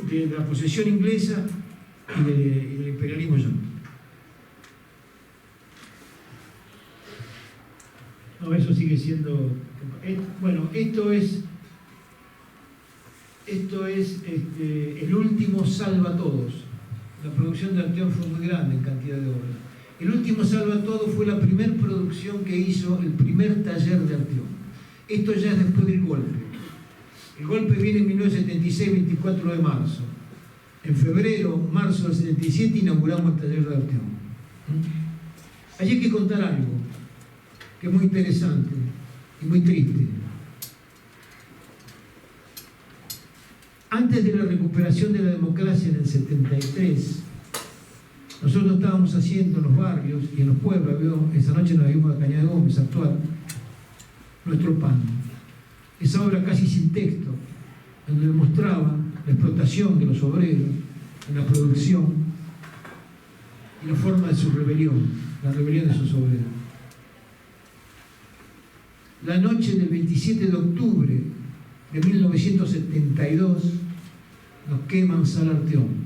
de la posesión inglesa y del imperialismo yanqui. No, eso sigue siendo... Bueno, esto es el último Salva Todos. La producción de Arteón fue muy grande en cantidad de obras. El último Salva Todos fue la primera producción que hizo el primer taller de Arteón. Esto ya es después del golpe. El golpe viene en 1976, 24 de marzo. En febrero, marzo del 77 inauguramos el taller de Arteón. Allí hay que contar algo que es muy interesante y muy triste. Antes de la recuperación de la democracia en el 73, nosotros estábamos haciendo en los barrios y en los pueblos, esa noche nos vimos a Cañada Gómez actuar, Nuestro Pan. Esa obra casi sin texto, donde demostraba la explotación de los obreros en la producción y la forma de su rebelión, la rebelión de sus obreros. La noche del 27 de octubre de 1972 nos queman Sala Arteón.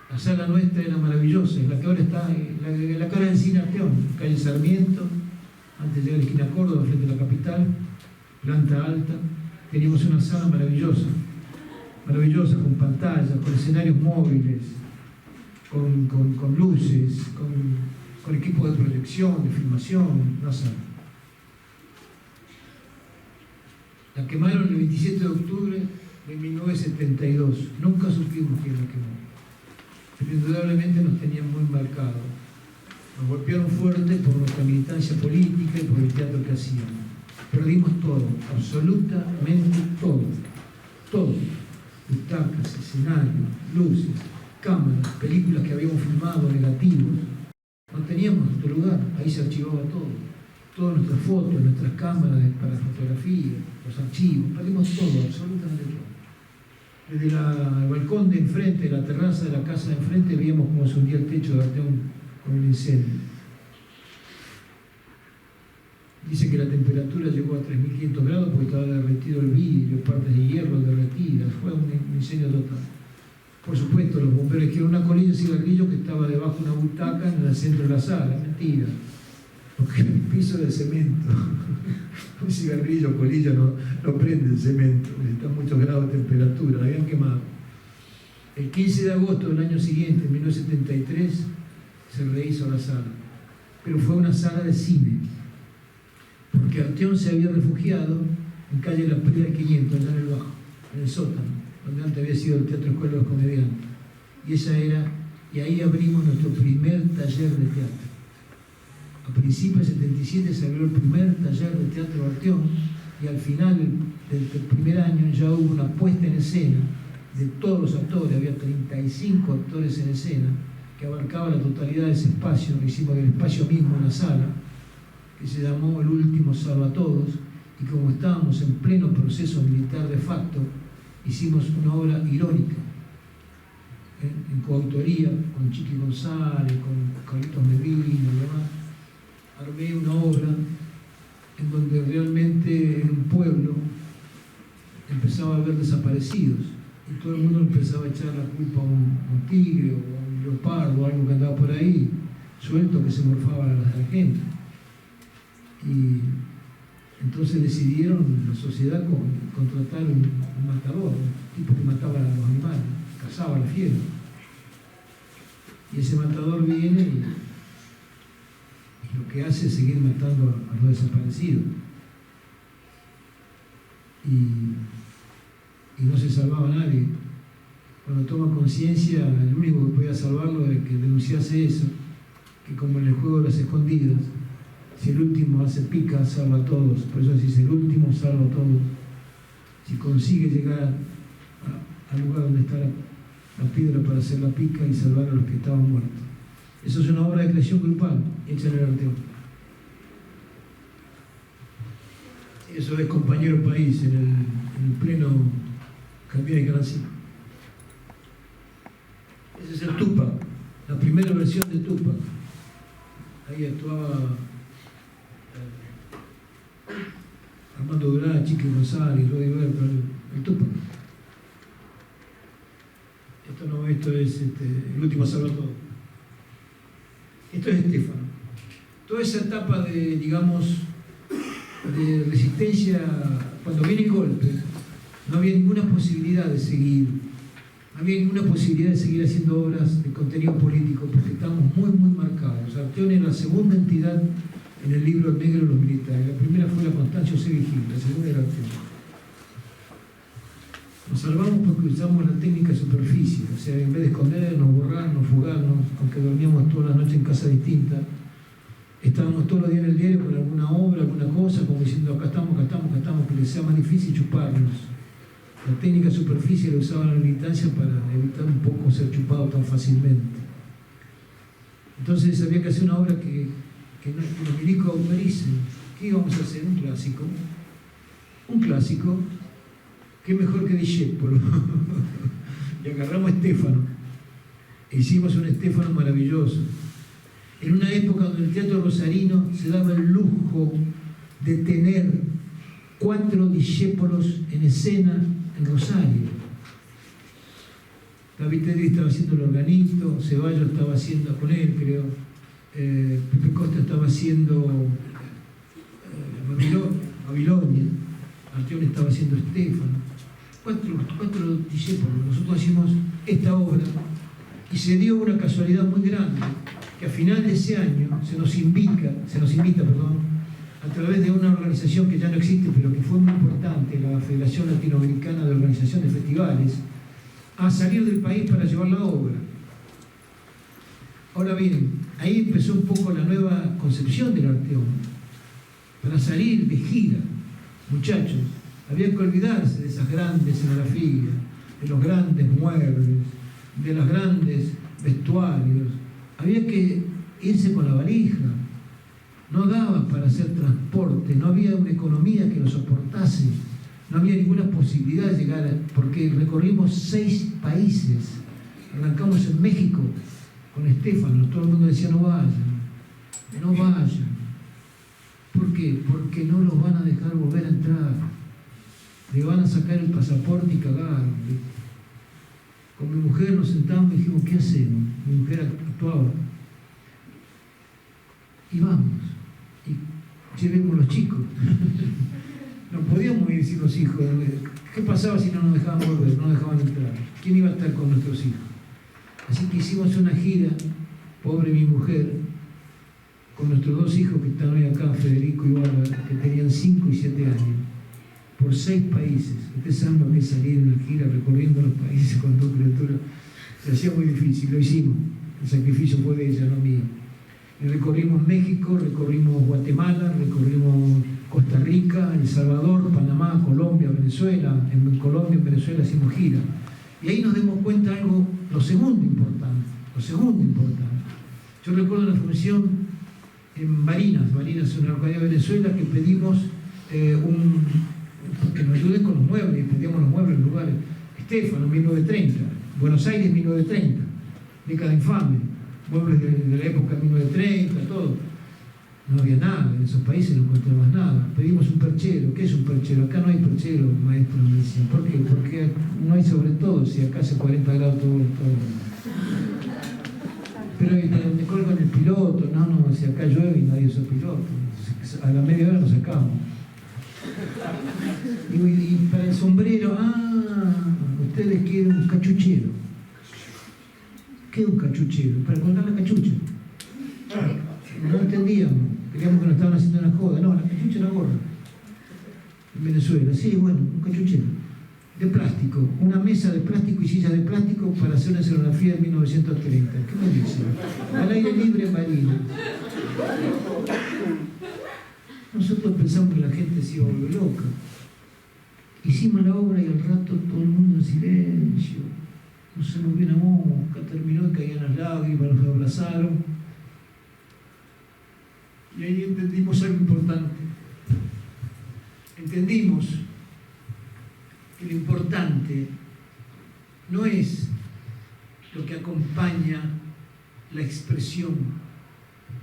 La sala nuestra era maravillosa, es la que ahora está en la cara del cine Arteón, calle Sarmiento, antes de llegar a la esquina Córdoba, frente a la capital, planta alta. Teníamos una sala maravillosa, con pantallas, con escenarios móviles, con luces, con equipos de proyección, de filmación, una sala. La quemaron el 27 de octubre de 1972. Nunca supimos quién la quemó. Pero indudablemente nos tenían muy marcados. Nos golpearon fuerte por nuestra militancia política y por el teatro que hacíamos. Perdimos todo, absolutamente todo. Todo. Butacas, escenarios, luces, cámaras, películas que habíamos filmado, negativos. No teníamos otro lugar, ahí se archivaba todo. Todas nuestras fotos, nuestras cámaras para fotografía, los archivos, perdimos todo, absolutamente todo. Desde el balcón de enfrente, de la terraza de la casa de enfrente, veíamos cómo se hundía el techo de Arteón con el incendio. Dice que la temperatura llegó a 3.500 grados porque estaba derretido el vidrio, partes de hierro derretidas, fue un incendio total. Por supuesto, los bomberos dijeron una colilla de cigarrillo que estaba debajo de una butaca en el centro de la sala, mentira. Porque el piso de cemento, un cigarrillo, colilla, no prende el cemento, necesita muchos grados de temperatura, la habían quemado. El 15 de agosto del año siguiente, en 1973, se rehizo la sala, pero fue una sala de cine, porque Arteón se había refugiado en calle La Prida 500, allá en el Bajo, en el sótano, donde antes había sido el Teatro Escuela de los Comediantes, y ahí abrimos nuestro primer taller de teatro. A principios del 77 se abrió el primer taller de teatro de Arteón y al final del primer año ya hubo una puesta en escena de todos los actores, había 35 actores en escena que abarcaba la totalidad de ese espacio, lo hicimos del espacio mismo en la sala, que se llamó El Último Salvatodos, y como estábamos en pleno proceso militar de facto, hicimos una obra irónica, en coautoría con Chiqui González, con Carlitos Medina y demás. Armé una obra en donde realmente en un pueblo empezaba a haber desaparecidos y todo el mundo empezaba a echar la culpa a un tigre o a un leopardo o algo que andaba por ahí suelto que se morfaba a la gente. Y entonces decidieron la sociedad contratar un matador, un tipo que mataba a los animales, cazaba a la fiera. Y ese matador viene y lo que hace es seguir matando a los desaparecidos. Y no se salvaba a nadie. Cuando toma conciencia, el único que podía salvarlo era que denunciase eso, que como en el juego de las escondidas, si el último hace pica, salva a todos. Por eso si el último salva a todos. Si consigue llegar al lugar donde está la piedra para hacer la pica y salvar a los que estaban muertos. Eso es una obra de creación grupal, hecha en el Arteón. Eso es Compañero País, en el pleno Cambiar y Canal 5. Ese es el Tupac, la primera versión de Tupac. Ahí actuaba Armando Durán, Chiqui González, Roddy Berto, el Tupac. Esto es El Último Salvador. Esto es Estéfano. Toda esa etapa de, digamos, de resistencia, cuando viene el golpe, no había ninguna posibilidad de seguir, no había ninguna posibilidad de seguir haciendo obras de contenido político, porque estamos muy, muy marcados. Arteón es la segunda entidad en el libro negro de los militares. La primera fue la Constancio C. Vigil, la segunda era Arteón. Nos salvamos porque usamos la técnica de superficie, o sea, en vez de escondernos, borrarnos, fugarnos, aunque dormíamos toda la noche en casa distinta, estábamos todos los días en el diario con alguna obra, alguna cosa, como diciendo acá estamos, que les sea más difícil chuparnos. La técnica de superficie la usaba la militancia para evitar un poco ser chupado tan fácilmente. Entonces había que hacer una obra que los milicos autoricen. ¿Qué íbamos a hacer? Un clásico. Un clásico. ¿Qué mejor que Discépolo? Y agarramos a Estéfano. E hicimos un Stefano maravilloso. En una época donde el teatro rosarino se daba el lujo de tener 4 discípulos en escena en Rosario. David Teddy estaba haciendo el organito, Ceballos estaba haciendo con él, creo, Pepe Costa estaba haciendo Babilonia, Arteón estaba haciendo Stefano. 4 discípulos. Nosotros hicimos esta obra y se dio una casualidad muy grande, que a final de ese año se nos invita, a través de una organización que ya no existe, pero que fue muy importante, la Federación Latinoamericana de Organización de Festivales, a salir del país para llevar la obra. Ahora bien, ahí empezó un poco la nueva concepción del Arteón. Para salir de gira, muchachos, había que olvidarse de esas grandes escenografías, de los grandes muebles, de los grandes vestuarios. Había que irse con la valija. No daba para hacer transporte, no había una economía que lo soportase, no había ninguna posibilidad de llegar, porque recorrimos 6 países. Arrancamos en México con Stefano, todo el mundo decía no vayan. ¿Por qué? Porque no los van a dejar volver a entrar. Le van a sacar el pasaporte y cagar. Con mi mujer nos sentamos y dijimos, ¿qué hacemos? Mi mujer actuaba. Y vamos. Y llevemos los chicos. No podíamos ir sin los hijos. ¿Qué pasaba si no nos dejaban volver? No nos dejaban entrar. ¿Quién iba a estar con nuestros hijos? Así que hicimos una gira, pobre mi mujer, con nuestros 2 hijos que están hoy acá, Federico y Bárbara, que tenían 5 y 7 años, por 6 países. Ustedes saben lo que es salir en una gira recorriendo los países con 2 criaturas. Se hacía muy difícil, lo hicimos. El sacrificio fue de ella, no mío. Y recorrimos México, recorrimos Guatemala, recorrimos Costa Rica, El Salvador, Panamá, Colombia, Venezuela. En Colombia, en Venezuela hicimos gira. Y ahí nos dimos cuenta algo, lo segundo importante. Yo recuerdo una función en Barinas, es una localidad de Venezuela, que pedimos que nos ayuden con los muebles, y pedíamos los muebles en lugares. Stefano, 1930, Buenos Aires, 1930, década infame, muebles de la época de 1930, todo. No había nada, en esos países no encontrabas nada. Pedimos un perchero. ¿Qué es un perchero? Acá no hay perchero, maestro, me decían. ¿Por qué? Porque no hay sobre todo, si acá hace 40 grados todo. Pero me colgan el piloto, no, si acá llueve y nadie usa piloto. A la media hora lo sacamos. Y para el sombrero, ustedes quieren un cachuchero. ¿Qué es un cachuchero? Para colgar la cachucha. No entendíamos, creíamos que nos estaban haciendo una joda. No, la cachucha era gorra. En Venezuela, sí, bueno, un cachuchero. De plástico, una mesa de plástico y sillas de plástico para hacer una escenografía de 1930. ¿Qué me dicen? Al aire libre en Marina. Nosotros pensamos que la gente se iba a volver loca. Hicimos la obra y al rato todo el mundo en silencio. No se movió una mosca, terminó y caían las lágrimas, nos abrazaron. Y ahí entendimos algo importante. Entendimos que lo importante no es lo que acompaña la expresión,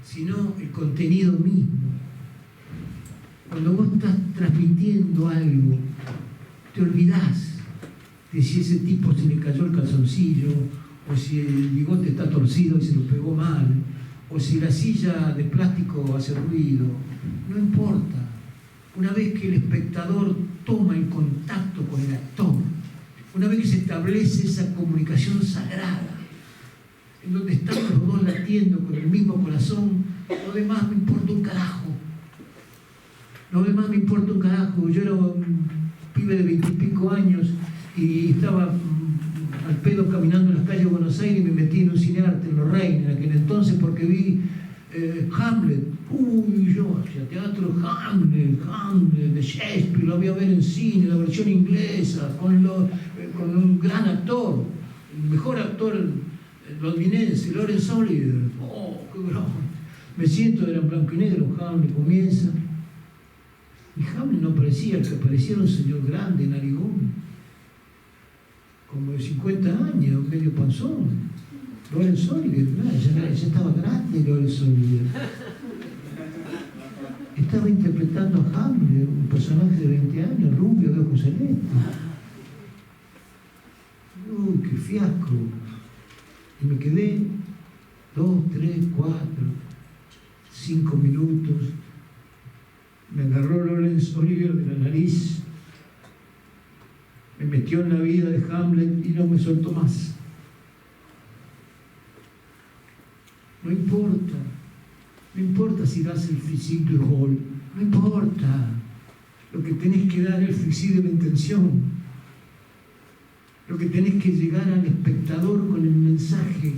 sino el contenido mismo. Cuando vos estás transmitiendo algo, te olvidás de si ese tipo se le cayó el calzoncillo, o si el bigote está torcido y se lo pegó mal, o si la silla de plástico hace ruido. No importa. Una vez que el espectador toma el contacto con el actor, una vez que se establece esa comunicación sagrada, en donde están los 2 latiendo con el mismo corazón, lo demás me importa un carajo. Yo era un pibe de 20 y pico años y estaba al pedo caminando en las calles de Buenos Aires y me metí en un cinearte en Lorraine en aquel entonces porque vi Hamlet. Yo hacía teatro Hamlet de Shakespeare, lo voy a ver en cine, la versión inglesa, con un gran actor, el mejor actor londinense, Laurence Olivier. ¡Qué bravo! Me siento, era en blanco y negro, Hamlet comienza. Y Hamlet no parecía, que parecía un señor grande, narigón, como de 50 años, medio panzón. Laurence Olivier, ya estaba grande Laurence Olivier. Estaba interpretando a Hamlet, un personaje de 20 años, rubio, de ojos celestes. Uy, qué fiasco. Y me quedé 2, 3, 4, 5 minutos. Me agarró Laurence Olivier de la nariz, me metió en la vida de Hamlet y no me soltó más. No importa si das el physique du rôle, no importa. Lo que tenés que dar es el physique de la intención. Lo que tenés que llegar al espectador con el mensaje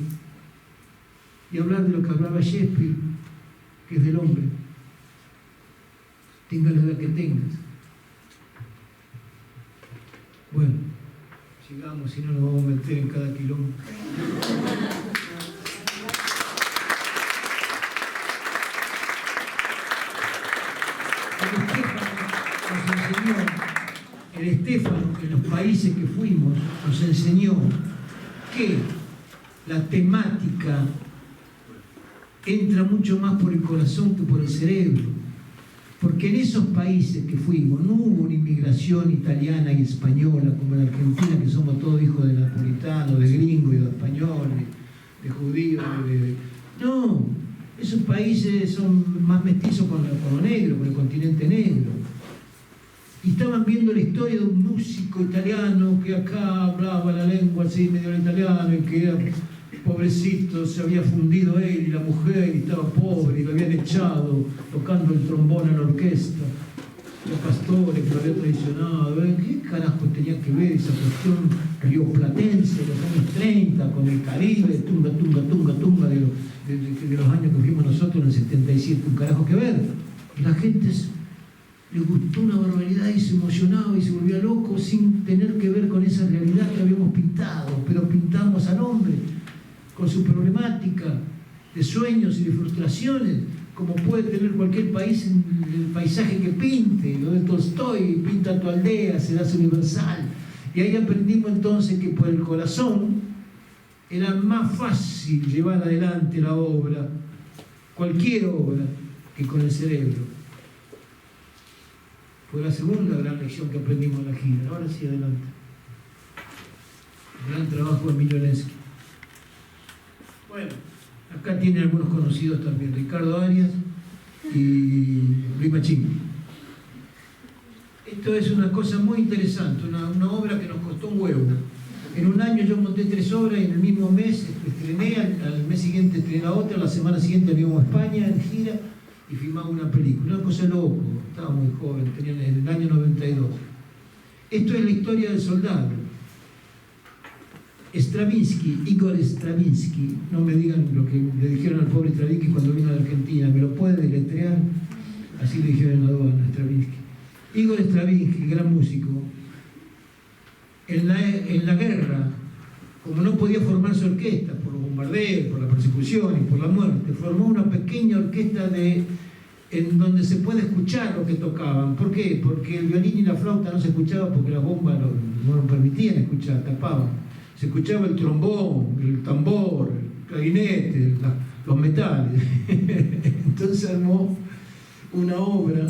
y hablar de lo que hablaba Shakespeare, que es del hombre. Tengas la edad que tengas. Bueno, sigamos, si no nos vamos a meter en cada quilombo. El Estéfano, en los países que fuimos, nos enseñó que la temática entra mucho más por el corazón que por el cerebro. Porque en esos países que fuimos no hubo una inmigración italiana y española como en Argentina, que somos todos hijos de napolitanos, de gringos y de españoles, de judíos, No, esos países son más mestizos con lo negro, con el continente negro. Y estaban viendo la historia de un músico italiano que acá hablaba la lengua así medio italiano y que era pobrecito, se había fundido él y la mujer y estaba pobre y lo habían echado tocando el trombón en la orquesta. Los pastores que lo habían traicionado. ¿Qué carajo tenía que ver esa cuestión rioplatense de los años 30 con el Caribe, tunga de los años que fuimos nosotros en el 77? Un carajo que ver. Y la gente le gustó una barbaridad y se emocionaba y se volvía loco sin tener que ver con esa realidad que habíamos pintado, pero pintamos al hombre con su problemática de sueños y de frustraciones, como puede tener cualquier país en el paisaje que pinte. Lo de Tolstoy, pinta tu aldea, se hace universal. Y ahí aprendimos entonces que por el corazón era más fácil llevar adelante la obra, cualquier obra, que con el cerebro. Fue la segunda gran lección que aprendimos en la gira. Ahora sí, adelante. Gran trabajo de Emilio Lenski. Bueno, acá tienen algunos conocidos también, Ricardo Arias y Luis Machín. Esto es una cosa muy interesante, una obra que nos costó un huevo. En un año yo monté 3 obras y en el mismo mes estrené, al mes siguiente estrené la otra, la semana siguiente íbamos a España en gira y filmamos una película. Una cosa loco, estaba muy joven, tenía en el año 92. Esto es la historia del soldado. Igor Stravinsky, no me digan lo que le dijeron al pobre Stravinsky cuando vino a la Argentina, ¿me lo puede deletrear? Así le dijeron en la aduana a Stravinsky. Igor Stravinsky, gran músico, en la guerra, como no podía formar su orquesta por los bombardeos, por la persecución y por la muerte, formó una pequeña orquesta en donde se puede escuchar lo que tocaban. ¿Por qué? Porque el violín y la flauta no se escuchaban porque las bombas no lo permitían escuchar, tapaban. Se escuchaba el trombón, el tambor, el clarinete, los metales. Entonces armó una obra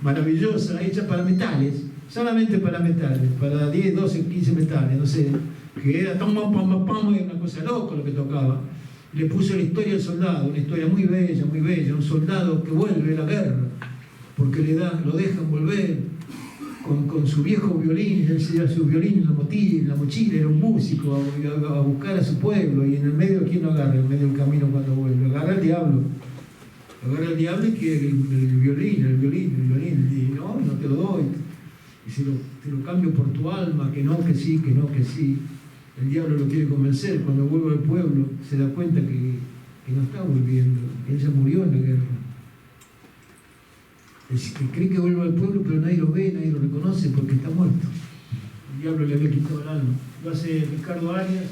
maravillosa hecha para metales, solamente para metales, para 10, 12, 15 metales, no sé, que era una cosa loca lo que tocaba. Le puso la historia del soldado, una historia muy bella, un soldado que vuelve a la guerra, porque lo dejan volver con su viejo violín, él se lleva su violín en la mochila, era un músico, a buscar a su pueblo, y en el medio, ¿quién lo agarra? En el medio del camino cuando vuelve, agarra el diablo y que el violín, y no te lo doy, y te lo cambio por tu alma, que no, que sí. El diablo lo quiere convencer. Cuando vuelve al pueblo se da cuenta que no está volviendo, que ella murió en la guerra. Que cree que vuelve al pueblo, pero nadie lo ve, nadie lo reconoce porque está muerto. El diablo le había quitado el alma. Lo hace Ricardo Arias,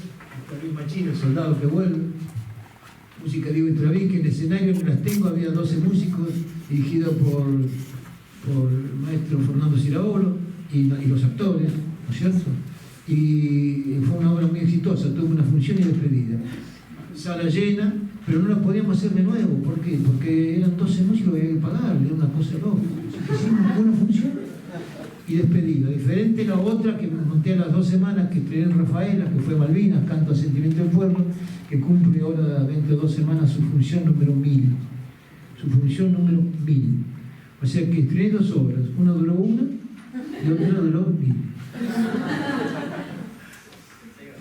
Luis Machín, el soldado que vuelve. Música de Igor Stravinsky. En el escenario en las tengo había 12 músicos, dirigidos por el maestro Fernando Ciraolo y los actores, ¿no es cierto? Y fue una obra muy exitosa, tuvo una función y despedida. sala llena, pero no la podíamos hacer de nuevo. ¿Por qué? Porque eran 12 músicos que había que pagarle, era una cosa loca. Hicimos una función y despedida. Diferente la otra que monté a las 2 semanas, que estrené en Rafaela, que fue Malvinas, Canto al Sentimiento del Pueblo, que cumple ahora dentro de 2 semanas su función número 1000. Su función número 1000. O sea que estrené 2 obras. Una duró 1 y otra duró 1000.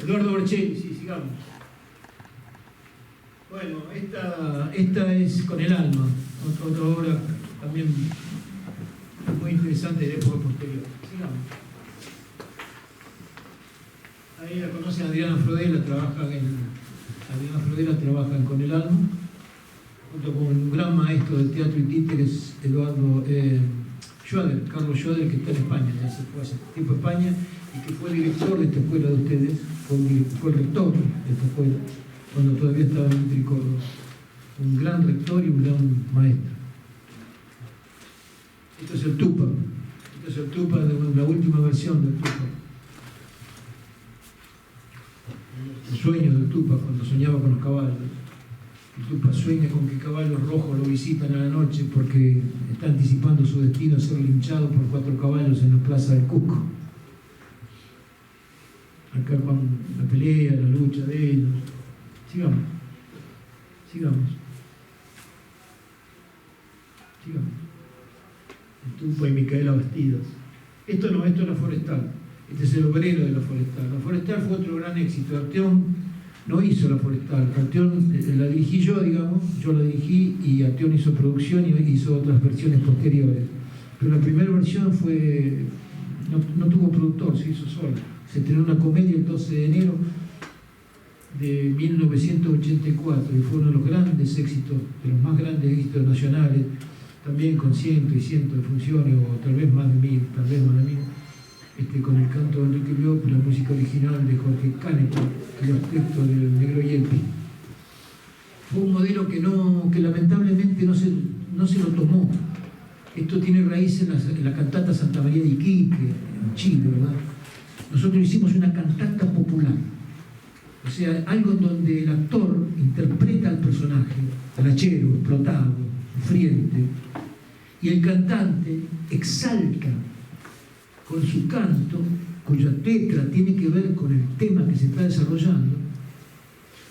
Eduardo Berchelli, sí, sigamos. Bueno, esta es Con el alma, otra obra también muy interesante de época posterior. Sigamos. Ahí la conocen Adriana Frodela, trabaja en Con el alma, junto con un gran maestro de teatro y títeres, Eduardo Schroeder, Carlos Schroeder, que está en España, ya se fue hace tiempo a España, y que fue director de esta escuela de ustedes, fue el rector de esta escuela, cuando todavía estaba en Tricórdoba. Un gran rector y un gran maestro. Esto es el Tupac. Esto es el Tupac, de la última versión del Tupac. El sueño del Tupac, cuando soñaba con los caballos. El Tupac sueña con que caballos rojos lo visitan a la noche porque está anticipando su destino a ser linchado por 4 caballos en la plaza del Cusco. Acá con la pelea, la lucha de ellos. Sigamos. El Tupac y Micaela Bastidas. Esto es la Forestal. Este es el obrero de la Forestal. La Forestal fue otro gran éxito. Arteón no hizo la Forestal. Arteón la dirigí yo, digamos. Yo la dirigí y Arteón hizo producción y hizo otras versiones posteriores. Pero la primera versión fue... No tuvo productor, se hizo sola. Se estrenó una comedia el 12 de enero de 1984 y fue uno de los grandes éxitos, de los más grandes éxitos nacionales, también con cientos y cientos de funciones, o tal vez más de 1000, con el canto de Enrique Llop, la música original de Jorge Canepa y los textos del Negro Yelpi. Fue un modelo que lamentablemente no se lo tomó. Esto tiene raíces en la cantata Santa María de Iquique, en Chile, ¿verdad? Nosotros hicimos una cantata popular, o sea, algo en donde el actor interpreta al personaje, rachero, explotado, sufriente, y el cantante exalta con su canto, cuya letra tiene que ver con el tema que se está desarrollando,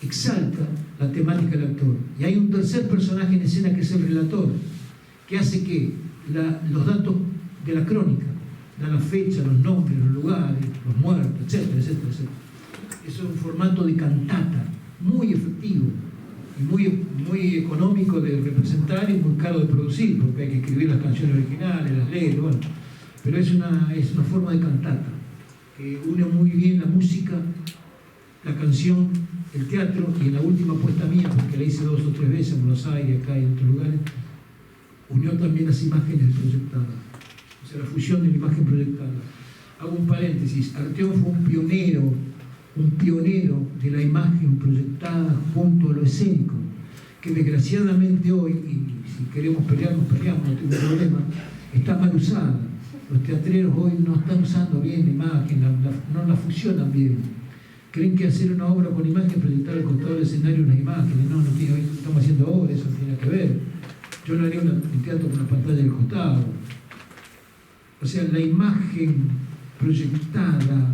exalta la temática del actor. Y hay un tercer personaje en escena que es el relator, que hace que los datos de la crónica, da la fecha, los nombres, los lugares, los muertos, etcétera, etcétera, etcétera. Es un formato de cantata muy efectivo y muy económico de representar y muy caro de producir, porque hay que escribir las canciones originales, las letras, bueno. Pero es una forma de cantata que une muy bien la música, la canción, el teatro, y en la última puesta mía, porque la hice 2 o 3 veces en Buenos Aires, acá y en otros lugares, unió también las imágenes proyectadas. O sea, la fusión de la imagen proyectada. Hago un paréntesis. Arteón fue un pionero de la imagen proyectada junto a lo escénico, que desgraciadamente hoy, y si queremos pelear, nos peleamos, no tengo problema, está mal usada. Los teatreros hoy no están usando bien la imagen, no la fusionan bien. Creen que hacer una obra con imagen, proyectar al costado del escenario unas imágenes. No tiene, estamos haciendo obras, eso no tiene que ver. Yo no haría un teatro con la pantalla del costado. O sea, la imagen proyectada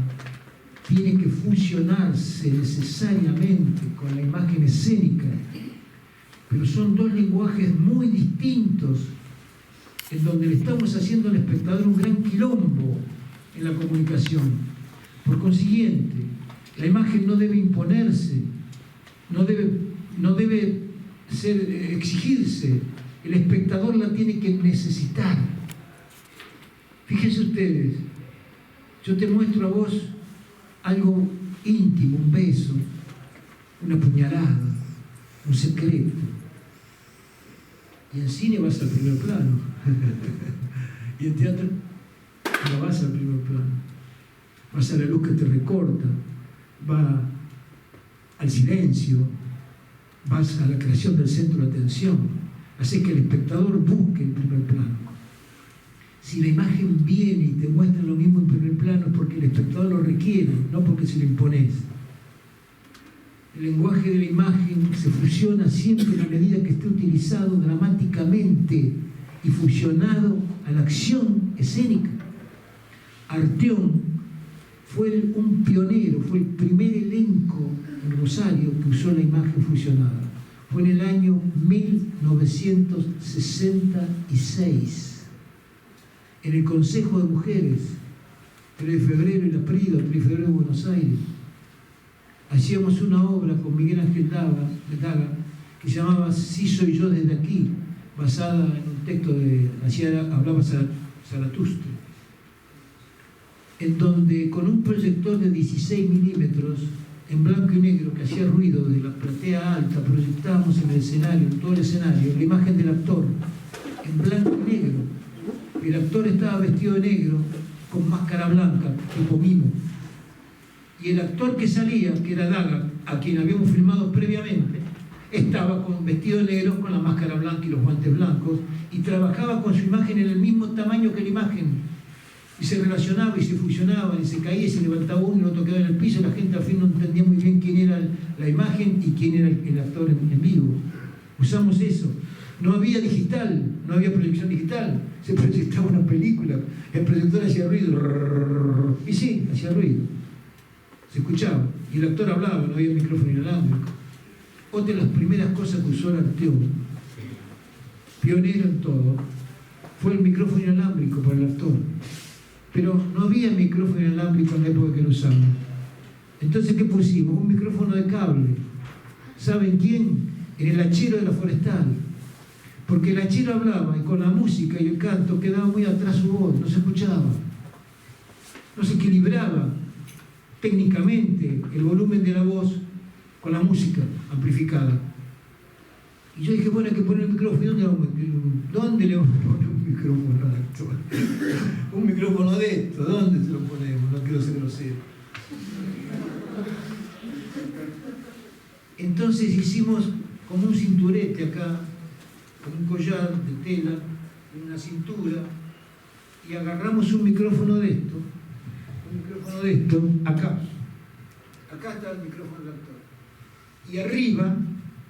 tiene que fusionarse necesariamente con la imagen escénica, pero son 2 lenguajes muy distintos, en donde le estamos haciendo al espectador un gran quilombo en la comunicación. Por consiguiente, la imagen no debe imponerse, no debe exigirse, el espectador la tiene que necesitar. Fíjense ustedes, yo te muestro a vos algo íntimo, un beso, una puñalada, un secreto. Y en cine vas al primer plano. Y en teatro no vas al primer plano. Vas a la luz que te recorta, va al silencio, vas a la creación del centro de atención. Hace que el espectador busque el primer plano. Si la imagen viene y te muestra lo mismo en primer plano es porque el espectador lo requiere, no porque se lo impones. El lenguaje de la imagen se fusiona siempre a medida que esté utilizado dramáticamente y fusionado a la acción escénica. Arteón fue un pionero, fue el primer elenco en Rosario que usó la imagen fusionada. Fue en el año 1966, en el Consejo de Mujeres, 3 de febrero en la Prida, 3 de febrero en Buenos Aires. Hacíamos una obra con Miguel Ángel Daga que se llamaba Sí soy yo desde aquí, basada en un texto hablaba Zaratustra, en donde con un proyector de 16 milímetros en blanco y negro que hacía ruido de la platea alta, proyectábamos en el escenario, en todo el escenario, la imagen del actor en blanco y negro. El actor estaba vestido de negro con máscara blanca, tipo mimo. Y el actor que salía, que era Daga, a quien habíamos filmado previamente, estaba vestido de negro con la máscara blanca y los guantes blancos y trabajaba con su imagen en el mismo tamaño que la imagen. Y se relacionaba y se fusionaban y se caía y se levantaba uno y el otro quedaba en el piso. La gente al fin no entendía muy bien quién era la imagen y quién era el actor en vivo. Usamos eso. No había digital, no había proyección digital. Se proyectaba una película. El proyector hacía ruido. Y sí, hacía ruido. Se escuchaba. Y el actor hablaba, no había micrófono inalámbrico. Otra de las primeras cosas que usó el Arteón, pionero en todo, fue el micrófono inalámbrico para el actor. Pero no había micrófono inalámbrico en la época que lo usamos. Entonces, ¿qué pusimos? Un micrófono de cable. ¿Saben quién? En el hachero de la Forestal. Porque el hachero hablaba y con la música y el canto quedaba muy atrás su voz, no se escuchaba. No se equilibraba técnicamente el volumen de la voz con la música amplificada. Y yo dije, bueno, hay que poner el micrófono. ¿Dónde le vamos a poner un micrófono al actor? Un micrófono de esto, ¿dónde se lo ponemos? No quiero ser grosero. Entonces hicimos como un cinturete acá, con un collar de tela, en una cintura, y agarramos un micrófono de esto, acá. Acá está el micrófono del actor. Y arriba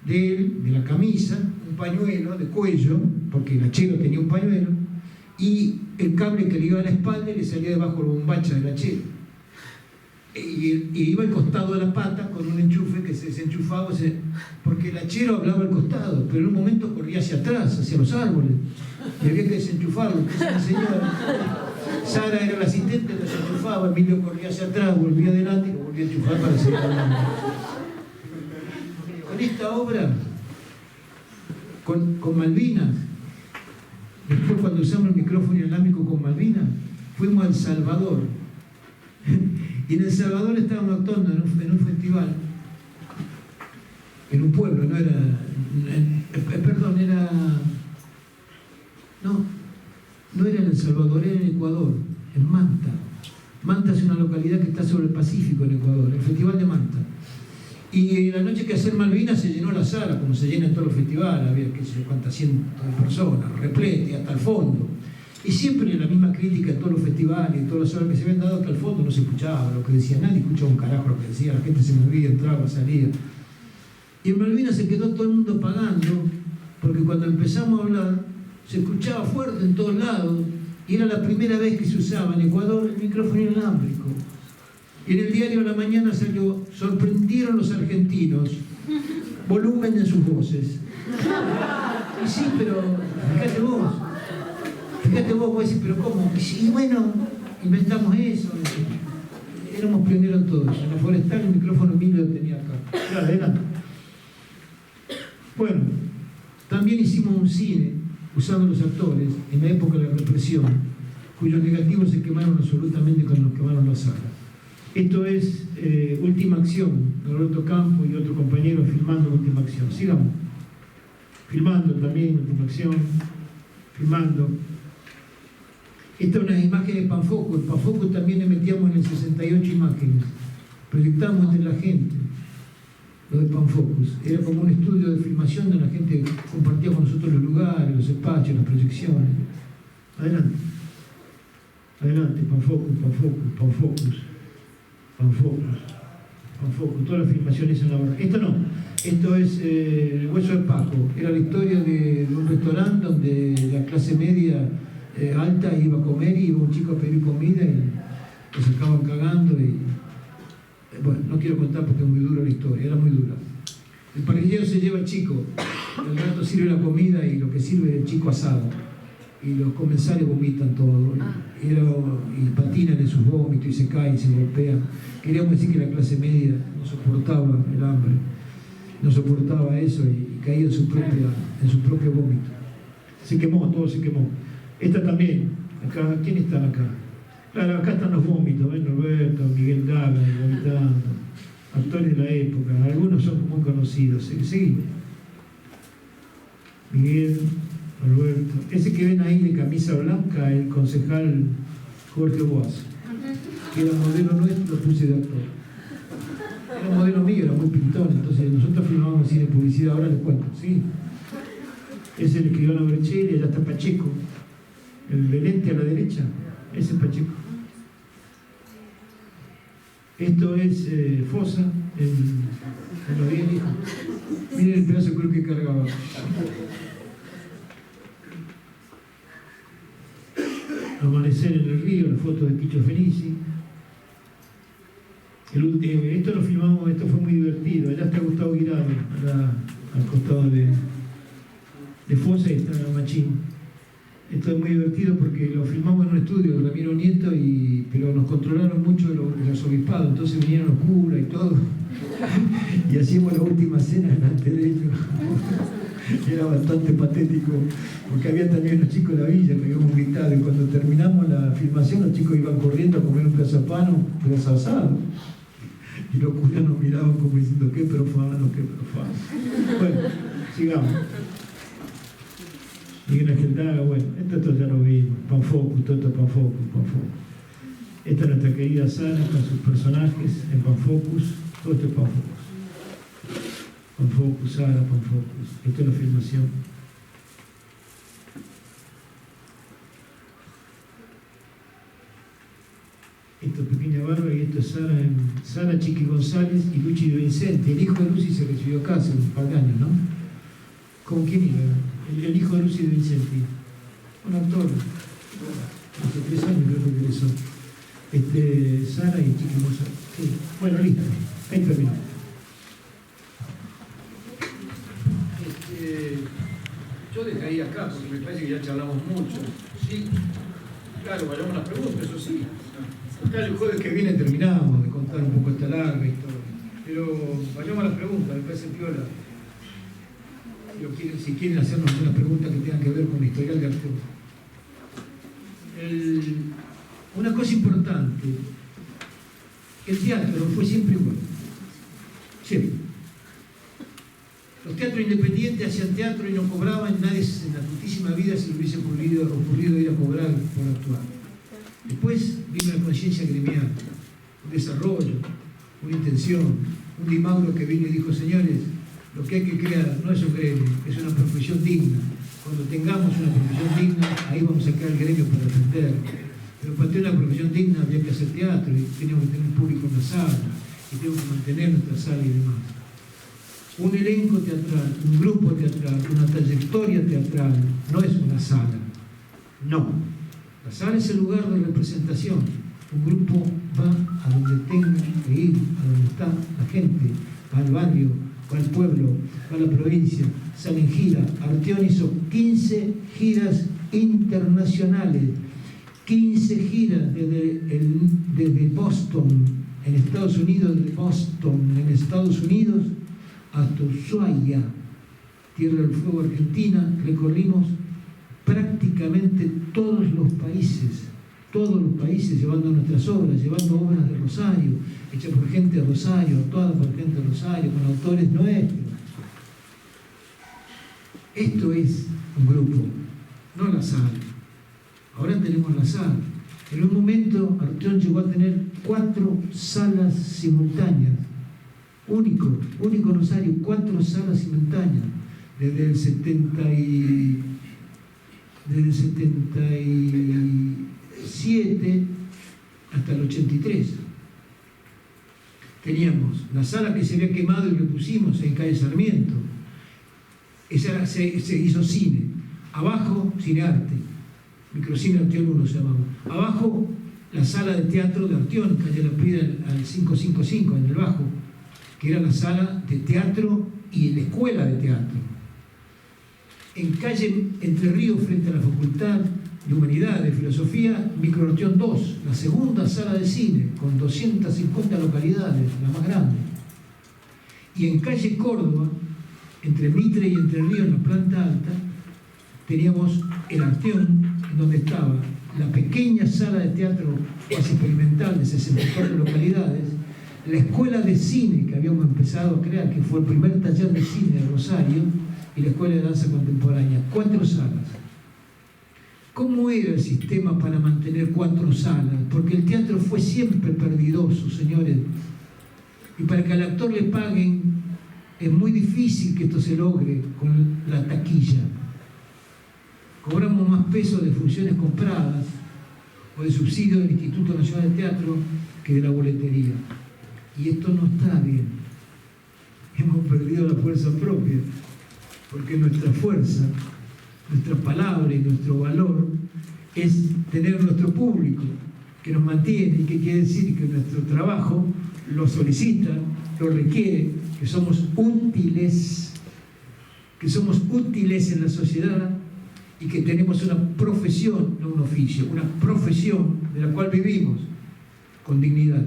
de él, de la camisa, un pañuelo de cuello, porque el hachero tenía un pañuelo, y el cable que le iba a la espalda y le salía debajo la bombacha del hachero. Y iba al costado de la pata con un enchufe que se desenchufaba, porque el hachero hablaba al costado, pero en un momento corría hacia atrás, hacia los árboles, y había que desenchufarlo. Entonces la señora, Sara era la asistente, lo desenchufaba, Emilio corría hacia atrás, volvía adelante y lo volvía a enchufar para seguir hablando. Con esta obra, con Malvinas, después cuando usamos el micrófono inalámbrico con Malvinas, fuimos a El Salvador. Y en El Salvador estábamos actuando en un festival, en un pueblo, no era, no era en El Salvador, era en Ecuador, en Manta. Manta es una localidad que está sobre el Pacífico en Ecuador, el Festival de Manta. Y en la noche que hacer Malvinas se llenó la sala, como se llena en todos los festivales, había qué sé yo cuántas cientos de personas, replete hasta el fondo. Y siempre la misma crítica en todos los festivales, en todas las obras que se habían dado, hasta el fondo no se escuchaba lo que decía, nadie escuchaba un carajo lo que decía, la gente se movía, entraba, salía. Y en Malvinas se quedó todo el mundo pagando, porque cuando empezamos a hablar, se escuchaba fuerte en todos lados, y era la primera vez que se usaba en Ecuador el micrófono inalámbrico. Y en el diario de la mañana salió, sorprendieron los argentinos, volumen en sus voces. Y sí, pero fíjate vos decís, pero ¿cómo? Y bueno, inventamos eso. Éramos pioneros en todo eso. En la Forestal el micrófono Emilio lo tenía acá. Claro, adelante. Bueno, también hicimos un cine usando los actores en la época de la represión, cuyos negativos se quemaron absolutamente cuando nos quemaron la sala. Esto es Última Acción, Roberto Campo y otro compañero filmando Última Acción. Sigamos. Filmando también Última Acción, filmando. Esta es una imagen de Panfoco. En Panfoco también le metíamos en el 68 imágenes. Proyectamos entre la gente lo de Panfocus. Era como un estudio de filmación donde la gente compartía con nosotros los lugares, los espacios, las proyecciones. Adelante. Adelante, Panfocus, Panfocus, Panfocus, Panfocus, Panfoco, todas las filmaciones en la barra. Esto no, esto es El hueso de Paco. Era la historia de un restaurante donde la clase media alta iba a comer y iba un chico a pedir comida y lo sacaban cagando y... Bueno, no quiero contar porque es muy dura la historia, era muy dura. El parrillero se lleva al chico, el rato sirve la comida y lo que sirve es el chico asado. Y los comensales vomitan todo, y patinan en sus vómitos y se caen, se golpean. Queríamos decir que la clase media no soportaba el hambre, no soportaba eso y caía en su propio vómito. Se quemó, todo se quemó. Esta también, acá, ¿quién está acá? Claro, acá están los vómitos, ¿ven? Roberto, Miguel Daga, vomitando, actores de la época, algunos son muy conocidos. Seguimos. Miguel, Roberto, ese que ven ahí de camisa blanca, el concejal Jorge Boas, que era modelo nuestro, lo puse de actor. Era modelo mío, era muy pintón, entonces nosotros filmábamos cine publicidad, ahora les cuento, ¿sí? Es el escribano Berchelli, allá está Pacheco, el de lente a la derecha, ese es Pacheco. Esto es Fosa, en los 10 hijos. Miren el pedazo de cruz que cargaba. Amanecer en el río, la foto de Quicho Fenici. Esto lo filmamos, esto fue muy divertido. Allá está Gustavo Guirado, al costado de Fosa y está Machín. Esto es muy divertido porque lo filmamos en un estudio de Ramiro Nieto, pero nos controlaron mucho de los obispados, entonces vinieron los curas y todo. Y hacíamos la última cena delante de ellos. Era bastante patético, porque había también unos chicos de la villa que habíamos gritado, y cuando terminamos la filmación los chicos iban corriendo a comer un pedazo de pan, un pedazo de asado. Y los curas nos miraban como diciendo, qué profano, qué profano. Bueno, sigamos. Miguel Ángel Daga, bueno, esto ya lo vimos. Panfocus, todo esto es Panfocus. Esta es nuestra querida Sara con sus personajes en Panfocus, todo esto es Panfocus. Panfocus, Sara, Panfocus. Esto es la filmación. Esto es Pequeña Barba y esto es Sara Chiqui González y Luchi de Vicente. El hijo de Lucy se recibió acá hace un par de años, ¿no? ¿Con quién iba? El hijo de Lucy de Vicente. Un actor. Hace 3 años creo que regresó. Sara y Chiqui González. Sí. Bueno, listo. Ahí terminó. Yo dejaría acá porque me parece que ya charlamos mucho. Sí, claro, vayamos a las preguntas, eso sí. Acá el jueves que viene terminamos de contar un poco esta larga historia. Pero vayamos a las preguntas, me parece piola. Si quieren hacernos algunas preguntas que tengan que ver con la historial de Arturo. Una cosa importante, el teatro fue siempre igual. Siempre. Los teatros independientes hacían teatro y no cobraban, nadie en la putísima vida se le hubiese ocurrido ir a cobrar por actuar. Después vino la conciencia gremial, un desarrollo, una intención, un Di Mauro que vino y dijo, señores, lo que hay que crear no es un gremio, es una profesión digna. Cuando tengamos una profesión digna, ahí vamos a crear el gremio para atender. Pero para tener una profesión digna había que hacer teatro y teníamos que tener un público en la sala y teníamos que mantener nuestra sala y demás. Un elenco teatral, un grupo teatral, una trayectoria teatral, no es una sala. No. La sala es el lugar de representación. Un grupo va a donde tenga que ir, a donde está la gente, va al barrio, va al pueblo, va a la provincia, sale en gira. Arteón hizo 15 giras internacionales, 15 giras desde Boston, en Estados Unidos, hasta Ushuaia, Tierra del Fuego, Argentina. Recorrimos prácticamente todos los países, llevando nuestras obras, llevando obras de Rosario, hechas por gente de Rosario, actuadas por gente de Rosario, con autores nuestros. Esto es un grupo, no la sala. Ahora tenemos la sala. En un momento Arteón llegó a tener 4 salas simultáneas. Único en Rosario, 4 salas simultáneas. Desde el 77 hasta el 83. teníamos la sala que se había quemado y repusimos en calle Sarmiento. Esa se hizo cine. Abajo, Cinearte. Microcine Arteón 1 se llamaba. Abajo, la sala de teatro de Arteón, calle La Prida al 555, en el Bajo, que era la sala de teatro y la escuela de teatro. En calle Entre Ríos, frente a la Facultad de Humanidades, de Filosofía, Micro Arteón 2, la segunda sala de cine, con 250 localidades, la más grande. Y en calle Córdoba, entre Mitre y Entre Ríos, en la planta alta, teníamos el Arteón, en donde estaba la pequeña sala de teatro casi experimental de 64 localidades, la escuela de cine que habíamos empezado a crear, que fue el primer taller de cine de Rosario, y la escuela de danza contemporánea, 4 salas. ¿Cómo era el sistema para mantener 4 salas? Porque el teatro fue siempre perdidoso, señores. Y para que al actor le paguen, es muy difícil que esto se logre con la taquilla. Cobramos más peso de funciones compradas o de subsidio del Instituto Nacional de Teatro que de la boletería. Y esto no está bien. Hemos perdido la fuerza propia, porque nuestra fuerza, nuestra palabra y nuestro valor es tener nuestro público que nos mantiene, y que quiere decir que nuestro trabajo lo solicita, lo requiere, que somos útiles en la sociedad y que tenemos una profesión, no un oficio, una profesión de la cual vivimos con dignidad.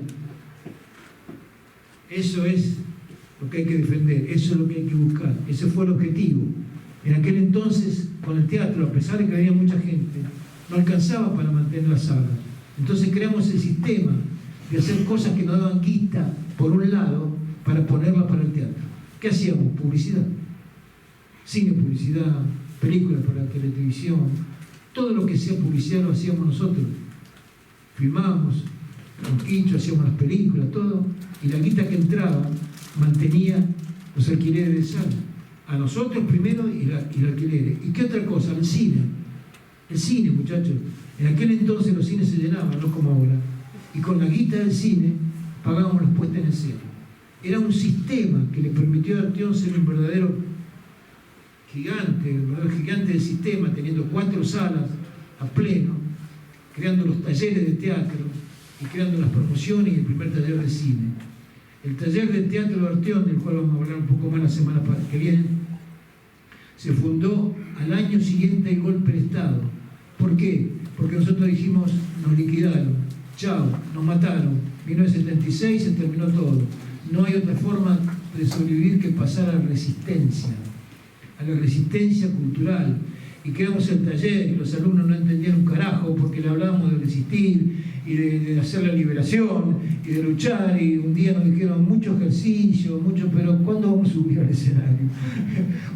Eso es lo que hay que defender, eso es lo que hay que buscar, ese fue el objetivo. En aquel entonces, con el teatro, a pesar de que había mucha gente, no alcanzaba para mantener las salas. Entonces creamos el sistema de hacer cosas que nos daban guita, por un lado, para ponerlas para el teatro. ¿Qué hacíamos? Publicidad. Cine, publicidad, películas para la televisión, todo lo que sea publicidad lo hacíamos nosotros. Filmábamos, con Quincho hacíamos las películas, todo, y la guita que entraba mantenía los alquileres de sala. A nosotros primero y los alquileres. ¿Y qué otra cosa? El cine. El cine, muchachos. En aquel entonces los cines se llenaban, no como ahora. Y con la guita del cine pagábamos las puestas en escena. Era un sistema que le permitió a Arteón ser un verdadero gigante del sistema, teniendo 4 salas a pleno, creando los talleres de teatro y creando las promociones y el primer taller de cine. El taller de teatro de Arteón, del cual vamos a hablar un poco más la semana que viene, se fundó al año siguiente del golpe de Estado. ¿Por qué? Porque nosotros dijimos, nos liquidaron, chao, nos mataron, 1976 se terminó todo. No hay otra forma de sobrevivir que pasar a la resistencia cultural. Y creamos el taller y los alumnos no entendían un carajo porque le hablábamos de resistir y de hacer la liberación y de luchar, y un día nos dijeron mucho ejercicio, pero ¿cuándo vamos a subir al escenario?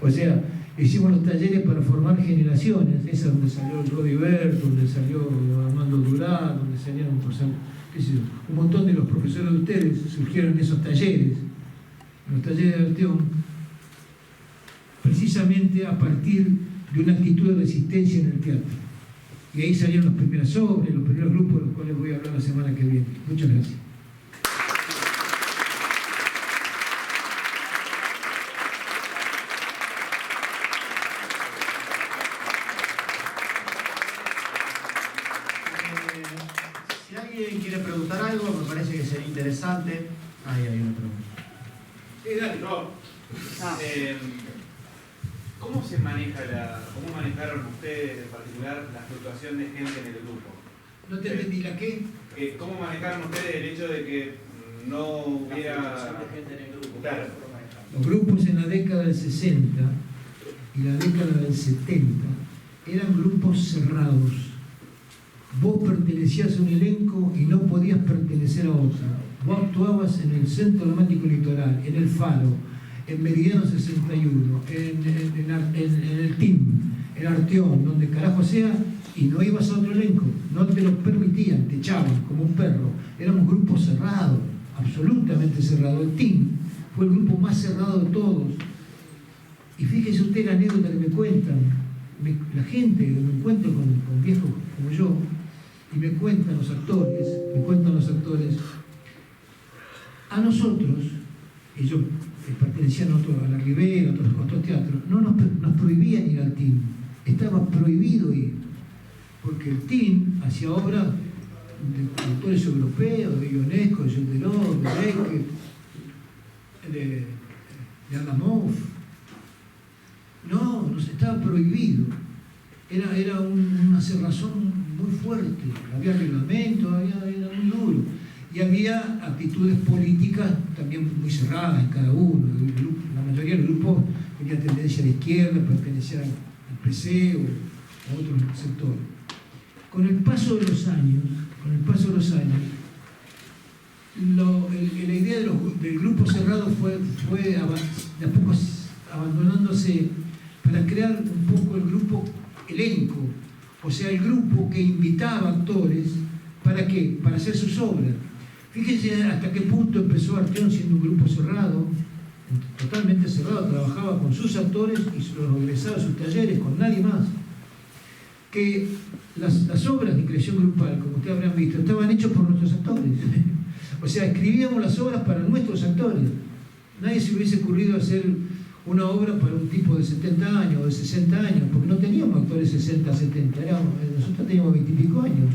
O sea, hicimos los talleres para formar generaciones. Esa es donde salió Rodi Bert, donde salió Armando Durán, donde salieron un montón de los profesores de ustedes surgieron en esos talleres, en los talleres de Arteón, precisamente a partir de una actitud de resistencia en el teatro. Y ahí salieron las primeras obras, los primeros grupos de los cuales voy a hablar la semana que viene. Muchas gracias. Si alguien quiere preguntar algo, me parece que sería interesante. Ahí hay una pregunta. Dale. ¿Cómo manejaron ustedes en particular la fluctuación de gente en el grupo? ¿No te entendí la qué? ¿Cómo manejaron ustedes el hecho de que no hubiera gente en el grupo? Claro. Los grupos en la década del 60 y la década del 70 eran grupos cerrados. Vos pertenecías a un elenco y no podías pertenecer a otro. Vos actuabas en el Centro Dramático Litoral, en el Faro, en Meridiano 61, en el TIM, en Arteón, donde carajo sea, y no ibas a otro elenco, no te lo permitían, te echaban como un perro. Éramos grupos cerrados, absolutamente cerrados. El TIM fue el grupo más cerrado de todos. Y fíjese usted la anécdota que me cuentan, la gente, me encuentro con viejos como yo, y me cuentan los actores, A nosotros, ellos pertenecían a la Ribera, a otros teatros, no nos prohibían ir al TIN. Estaba prohibido ir, porque el TIN hacía obras de autores europeos, de Ionesco, de Jules Delors, de Beckett, de Adamov. No, nos estaba prohibido. Era una cerrazón muy fuerte. Había reglamento, era muy duro. Y había actitudes políticas también muy cerradas en cada uno. La mayoría de los grupos tenían tendencia a la izquierda, pertenecían al PC o a otros sectores. Con el paso de los años, la idea del grupo cerrado fue de a poco abandonándose para crear un poco el grupo elenco, o sea, el grupo que invitaba actores, ¿para qué? Para hacer sus obras. Fíjense hasta qué punto empezó Arteón siendo un grupo cerrado, totalmente cerrado, trabajaba con sus actores y los egresados a sus talleres, con nadie más. Que las obras de creación grupal, como ustedes habrán visto, estaban hechas por nuestros actores. O sea, escribíamos las obras para nuestros actores. Nadie se hubiese ocurrido hacer una obra para un tipo de 70 años o de 60 años, porque no teníamos actores 60, 70, nosotros teníamos 20 y pico años.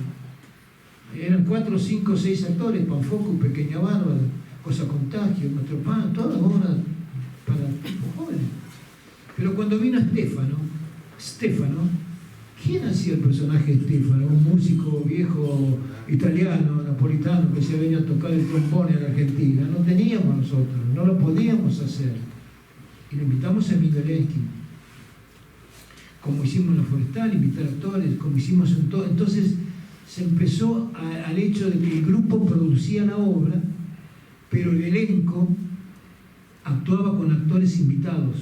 Eran 4, 5, 6 actores, Panfoco, Pequeña Bárbara, Cosa Contagio, Nuestro Pan, todas obras para tipos jóvenes. Pero cuando vino Stefano, ¿quién hacía el personaje de Stefano? Un músico viejo italiano, napolitano, que se venía a tocar el trombone en Argentina. No teníamos nosotros, no lo podíamos hacer. Y lo invitamos a Emilio Leschi, como hicimos en La Forestal, invitar actores, como hicimos en todo. Entonces se empezó al hecho de que el grupo producía la obra, pero el elenco actuaba con actores invitados.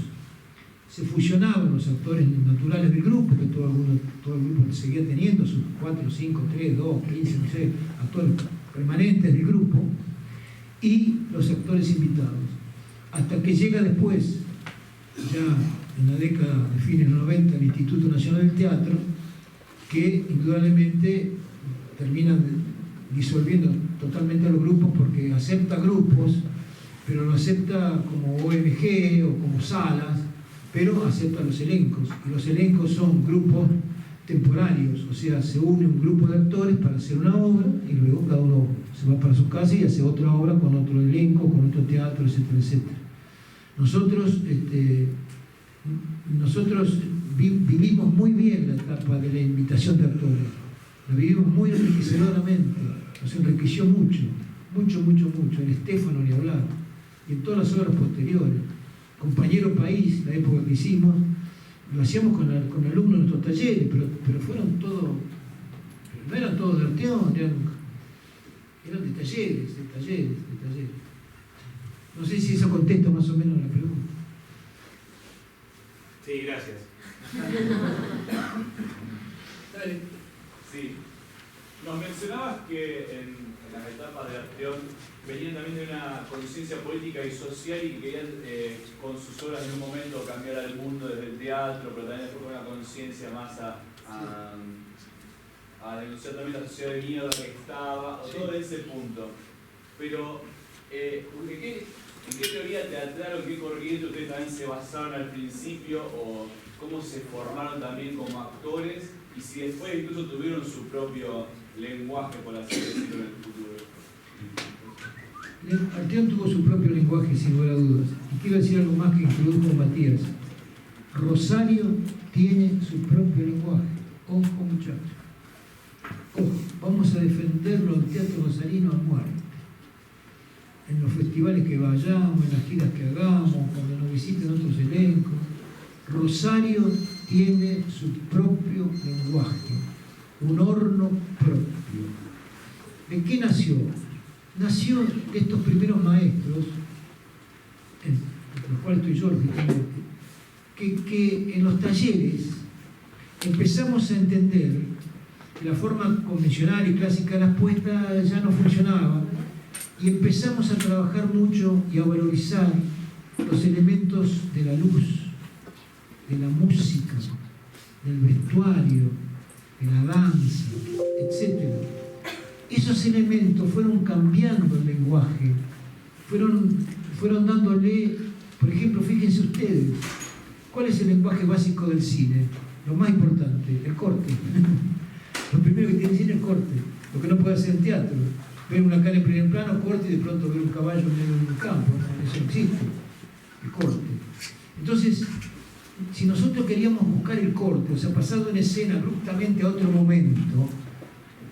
Se fusionaban los actores naturales del grupo, que todo el grupo seguía teniendo sus 4, 5, 3, 2, 15, no sé, actores permanentes del grupo, y los actores invitados. Hasta que llega después, ya en la década de fines de los 90, el Instituto Nacional del Teatro, que indudablemente termina disolviendo totalmente los grupos porque acepta grupos, pero lo acepta como ONG o como salas, pero acepta los elencos. Y los elencos son grupos temporarios, o sea, se une un grupo de actores para hacer una obra y luego cada uno se va para su casa y hace otra obra con otro elenco, con otro teatro, etcétera, etcétera. Nosotros vivimos muy bien la etapa de la invitación de actores. La vivimos muy enriquecedoramente, nos enriqueció mucho. El Stefano ni hablar, y en todas las obras posteriores. Compañero País, la época que hicimos, lo hacíamos con alumnos de nuestros talleres, pero fueron todos, no eran todos de Arteón, eran de talleres. No sé si eso contesta más o menos la pregunta. Sí, gracias. Dale. Sí. Nos mencionabas que en las etapas de Arteón venían también de una conciencia política y social y que querían con sus obras en un momento cambiar al mundo desde el teatro, pero también después con una conciencia más a denunciar también la sociedad de mierda que estaba, o todo ese punto. Pero, ¿en qué teoría teatral o en qué corriente ustedes también se basaron al principio o cómo se formaron también como actores y si después incluso tuvieron su propio lenguaje, por así decirlo, en el futuro? Arteón tuvo su propio lenguaje, sin lugar a dudas. Y quiero decir algo más que introdujo Matías. Rosario tiene su propio lenguaje. Ojo, muchachos. Ojo, vamos a defenderlo al teatro rosarino a muerte. En los festivales que vayamos, en las giras que hagamos, cuando nos visiten otros elencos. Rosario tiene su propio lenguaje, un horno propio. ¿De qué nació? Nació de estos primeros maestros, entre los cuales estoy yo, lógicamente, que en los talleres empezamos a entender que la forma convencional y clásica de las puestas ya no funcionaba y empezamos a trabajar mucho y a valorizar los elementos de la luz, de la música, del vestuario, de la danza, etc. Esos elementos fueron cambiando el lenguaje fueron dándole, por ejemplo, fíjense ustedes, ¿cuál es el lenguaje básico del cine? Lo más importante, el corte. Lo primero que tiene el cine es el corte, lo que no puede hacer en teatro. Ver una cara en primer plano, corte, y de pronto ver un caballo en medio de un campo, ¿no? Eso no existe, el corte. Entonces, si nosotros queríamos buscar el corte, o sea, pasar de una escena abruptamente a otro momento,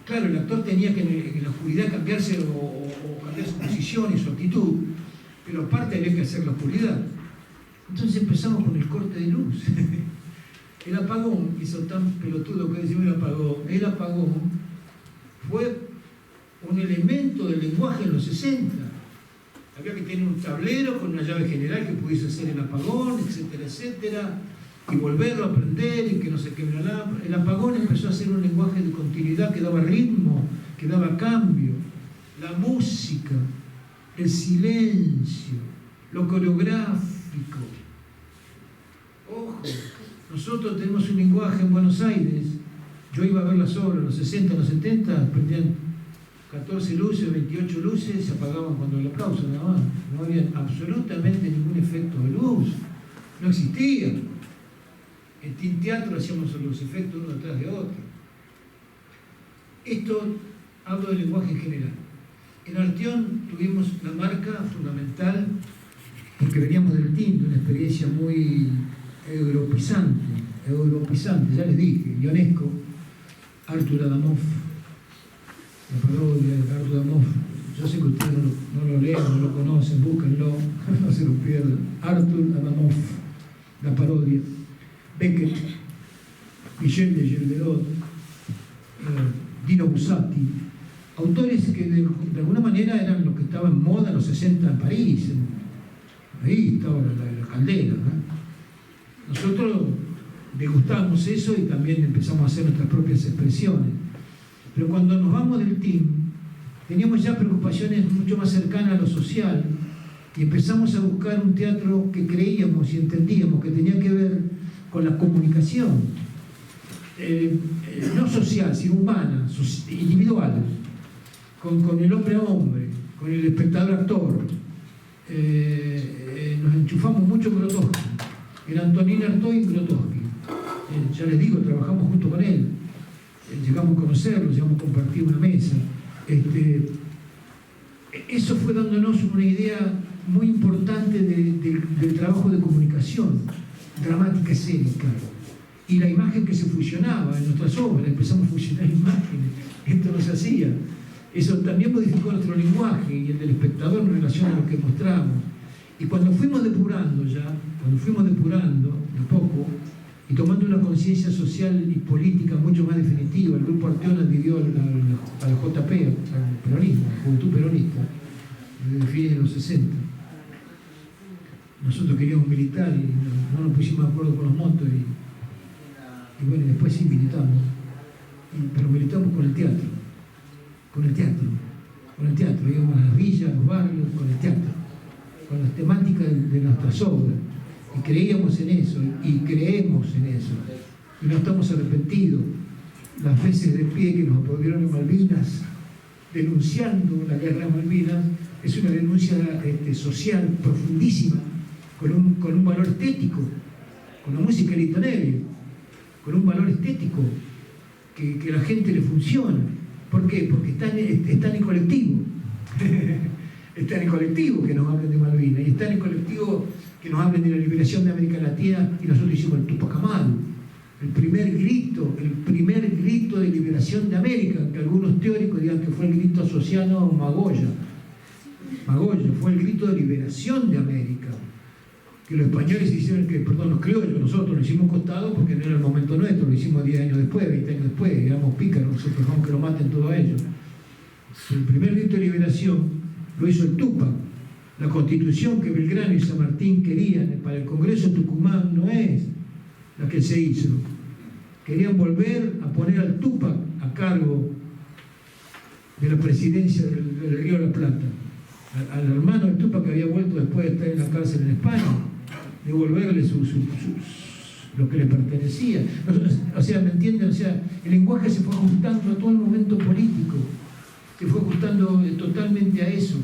claro, el actor tenía que en la oscuridad cambiarse o cambiar su posición y su actitud, pero aparte había que hacer la oscuridad. Entonces empezamos con el corte de luz. El apagón, hizo tan pelotudo que decimos el apagón fue un elemento del lenguaje en los 60. Había que tener un tablero con una llave general que pudiese hacer el apagón, etcétera, etcétera, y volverlo a aprender y que no se queme la lámpara. El apagón empezó a ser un lenguaje de continuidad que daba ritmo, que daba cambio. La música, el silencio, lo coreográfico. Ojo, nosotros tenemos un lenguaje en Buenos Aires. Yo iba a ver las obras en los 60, en los 70, prendían 14 luces, 28 luces, se apagaban cuando el aplauso, nada más. No había absolutamente ningún efecto de luz. No existía. En teatro hacíamos los efectos uno detrás de otro. Esto hablo del lenguaje en general. En Arteón tuvimos la marca fundamental, porque veníamos del TIM, de una experiencia muy europeizante, ya les dije, Ionesco, Artur Adamov, la parodia de Artur Adamov. Yo sé que ustedes no lo leen, no lo conocen, búsquenlo, no se lo pierdan. Artur Adamov, la parodia. Beckett, Michel de Gerberot, Dino Buzzati, autores que de alguna manera eran los que estaban en moda en los 60 en París. Ahí estaba la caldera, ¿no? Nosotros degustamos eso y también empezamos a hacer nuestras propias expresiones. Pero cuando nos vamos del team, teníamos ya preocupaciones mucho más cercanas a lo social y empezamos a buscar un teatro que creíamos y entendíamos que tenía que ver con la comunicación, no social, sino humana, individual, con el hombre a hombre, con el espectador actor. Nos enchufamos mucho en Grotowski, en Antonín Artaud y Grotowski. Ya les digo, trabajamos junto con él, llegamos a conocerlo, llegamos a compartir una mesa. Eso fue dándonos una idea muy importante del trabajo de comunicación, dramática escénica, y la imagen que se fusionaba en nuestras obras. Empezamos a fusionar imágenes, esto no se hacía. Eso también modificó nuestro lenguaje y el del espectador en relación a lo que mostramos. Y cuando fuimos depurando de poco, y tomando una conciencia social y política mucho más definitiva, el Grupo Arteón adhirió a la JP, al peronismo, a la Juventud Peronista, desde fines de los 60. Nosotros queríamos militar y no nos pusimos de acuerdo con los montos y bueno, después sí militamos, pero militamos con el teatro, íbamos a las villas, a los barrios, con el teatro, con las temáticas de nuestras obras, y creíamos en eso, y creemos en eso, y no estamos arrepentidos. Las veces de pie que nos aplaudieron en Malvinas, denunciando la guerra de Malvinas, es una denuncia social profundísima, con un valor estético, con la música de Lito Nevia, con un valor estético que a la gente le funciona. ¿Por qué? Porque está en el colectivo. Está en el colectivo que nos hablen de Malvinas, y está en el colectivo que nos hablen de la liberación de América Latina, y nosotros hicimos el Tupac Amaru, el primer grito de liberación de América, que algunos teóricos digan que fue el grito asociado a Magoya. Magoya fue el grito de liberación de América, que los españoles hicieron, los criollos, nosotros lo hicimos costado porque no era el momento nuestro, lo hicimos 10 años después, 20 años después, éramos pícaros, nosotros dejamos que lo maten todos ellos. El primer grito de liberación lo hizo el Tupac. La constitución que Belgrano y San Martín querían para el Congreso de Tucumán no es la que se hizo. Querían volver a poner al Tupac a cargo de la presidencia del Río de la Plata. Al hermano del Tupac, que había vuelto después de estar en la cárcel en España, devolverle lo que le pertenecía. O sea, ¿me entienden? O sea, el lenguaje se fue ajustando a todo el momento político, se fue ajustando totalmente a eso.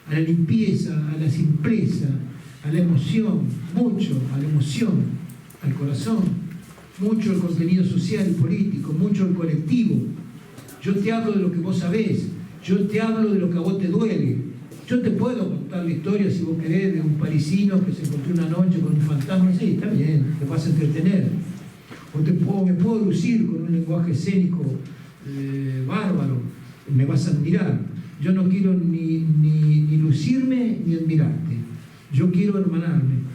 a la limpieza, a la simpleza, a la emoción, mucho a la emoción, al corazón, mucho al contenido social y político, mucho al colectivo. Yo te hablo de lo que vos sabés, yo te hablo de lo que a vos te duele. Yo te puedo contar la historia, si vos querés, de un parisino que se encontró una noche con un fantasma. Sí, está bien, te vas a entretener. O me puedo lucir con un lenguaje escénico bárbaro, me vas a admirar. Yo no quiero ni lucirme ni admirarte. Yo quiero hermanarme.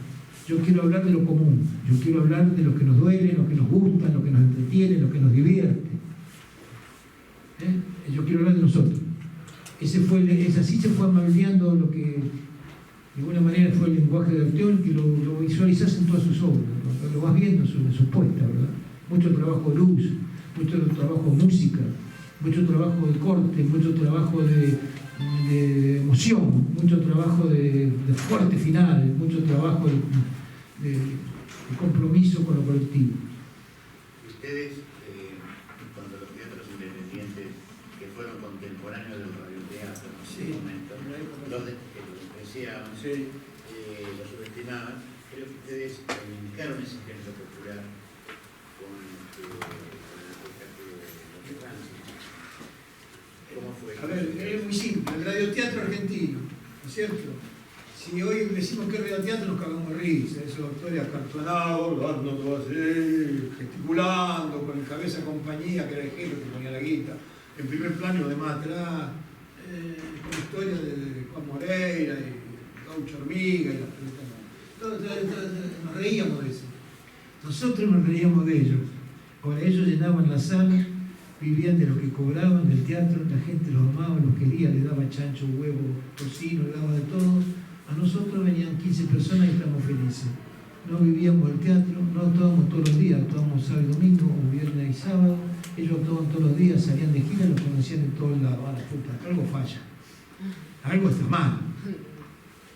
Yo quiero hablar de lo común. Yo quiero hablar de lo que nos duele, lo que nos gusta, lo que nos entretiene, lo que nos divierte. Yo quiero hablar de nosotros. Así se fue amableando lo que de alguna manera fue el lenguaje de Arteón, que lo visualizás en todas sus obras, lo vas viendo en sus puestas, ¿verdad? Mucho trabajo de luz, mucho trabajo de música, mucho trabajo de corte, mucho trabajo de emoción, mucho trabajo de fuerte final, mucho trabajo de compromiso con lo colectivo. Ustedes, cuando los teatros independientes que fueron contemporáneos del radioteatro en ese momento, los despreciaban, los subestimaban, creo que ustedes reivindicaron ese género popular con el espectáculo de Francia. ¿Cómo fue? A ver, es muy simple, el radioteatro argentino, ¿no es cierto? Si hoy decimos que es radioteatro nos cagamos de risa, esos actores acartonados, dando todo así, gesticulando, con el cabeza compañía, que era el jefe que ponía la guita, en primer plano y los demás atrás, con la historia de Juan Moreira y Gaucho Hormiga y las películas. Nos reíamos de eso. Nosotros nos reíamos de ellos. Ahora ellos llenaban la sala, vivían de lo que cobraban del teatro, la gente los amaba, los quería, le daba chancho, huevo, tocino, le daba de todo. A nosotros venían 15 personas y estábamos felices. No vivíamos el teatro, no actuábamos todos los días, actuábamos sábado y domingo, o viernes y sábado. Ellos actuaban todos los días, salían de gira, los conocían en todos lados. A la puta, algo falla. Algo está mal.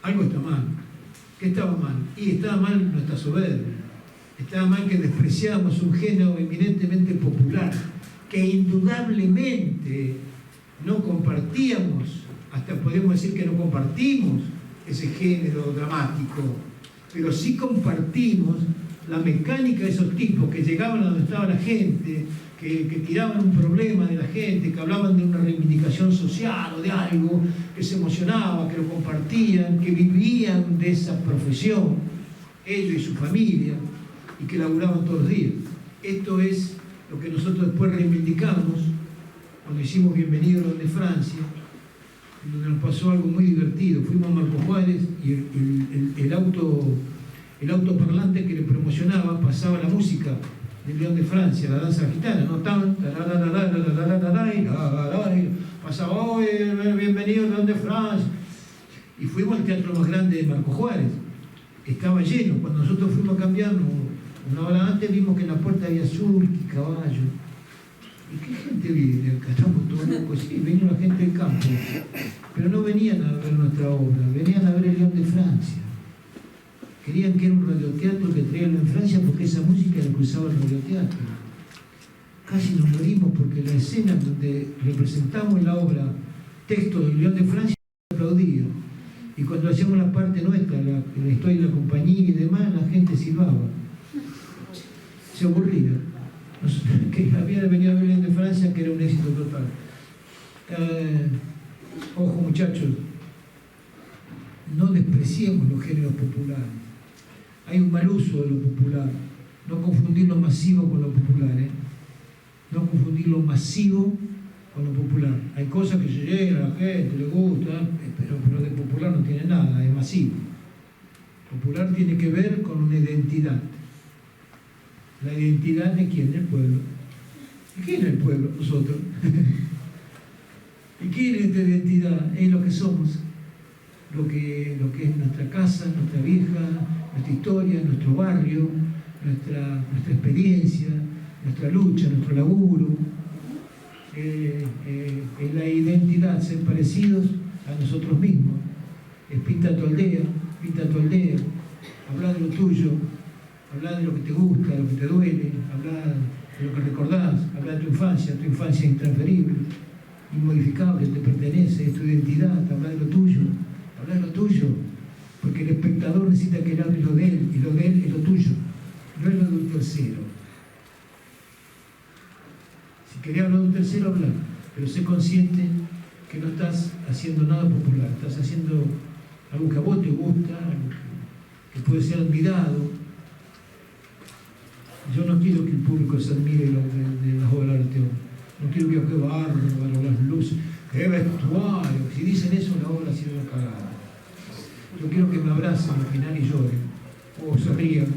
Algo está mal. ¿Qué estaba mal? Y estaba mal nuestra soberbia. Estaba mal que despreciábamos un género eminentemente popular, que indudablemente no compartíamos, hasta podemos decir que no compartimos ese género dramático, pero sí compartimos la mecánica de esos tipos que llegaban a donde estaba la gente, que tiraban un problema de la gente, que hablaban de una reivindicación social o de algo, que se emocionaba, que lo compartían, que vivían de esa profesión, ellos y su familia, y que laburaban todos los días. Esto es lo que nosotros después reivindicamos cuando hicimos Bienvenido a de Francia, donde nos pasó algo muy divertido. Fuimos a Marco Juárez y el autoparlante que le promocionaba pasaba la música del León de Francia, la danza gitana, ¿no? Pasaba, hoy bienvenido al León de Francia. Y fuimos al teatro más grande de Marco Juárez. Estaba lleno. Cuando nosotros fuimos a cambiarnos, una hora antes vimos que en la puerta había azul y caballo. ¿Y qué gente viene acá? Estamos todos locos. Sí, venía la gente del campo. Pero no venían a ver nuestra obra, venían a ver el León de Francia. Querían que era un radioteatro que traía el León de Francia porque esa música la cruzaba el radioteatro. Casi nos morimos porque la escena donde representamos la obra texto del León de Francia aplaudía. Y cuando hacíamos la parte nuestra, la historia de la compañía y demás, la gente silbaba. Se aburría. Que había venido a ver el León de Francia, que era un éxito total. Ojo muchachos, no despreciemos los géneros populares. Hay un mal uso de lo popular. No confundir lo masivo con lo popular. No confundir lo masivo con lo popular. Hay cosas que se llegan a la gente, le gusta, pero de popular no tiene nada, es masivo. Popular tiene que ver con una identidad. ¿La identidad de quién? Del pueblo. ¿Y quién es el pueblo? Nosotros. ¿Y quién es esta identidad? Es lo que somos. Lo que es nuestra casa, nuestra vieja, nuestra historia, nuestro barrio, nuestra experiencia, nuestra lucha, nuestro laburo. La identidad, ser parecidos a nosotros mismos. Es pinta tu aldea, habla de lo tuyo, habla de lo que te gusta, de lo que te duele, habla de lo que recordás, habla de tu infancia es intransferible, inmodificable, te pertenece, es tu identidad, habla de lo tuyo, habla lo tuyo, porque el espectador necesita que él hable lo de él, y lo de él es lo tuyo, no es lo de un tercero. Si querés hablar de un tercero, habla, pero sé consciente que no estás haciendo nada popular, estás haciendo algo que a vos te gusta, algo que puede ser admirado. Yo no quiero que el público se admire de las obras de arte. No quiero que qué bárbaro, las luces, qué vestuario. Si dicen eso, la obra ha sido una cagada. Yo quiero que me abracen al final y lloren, o se rían,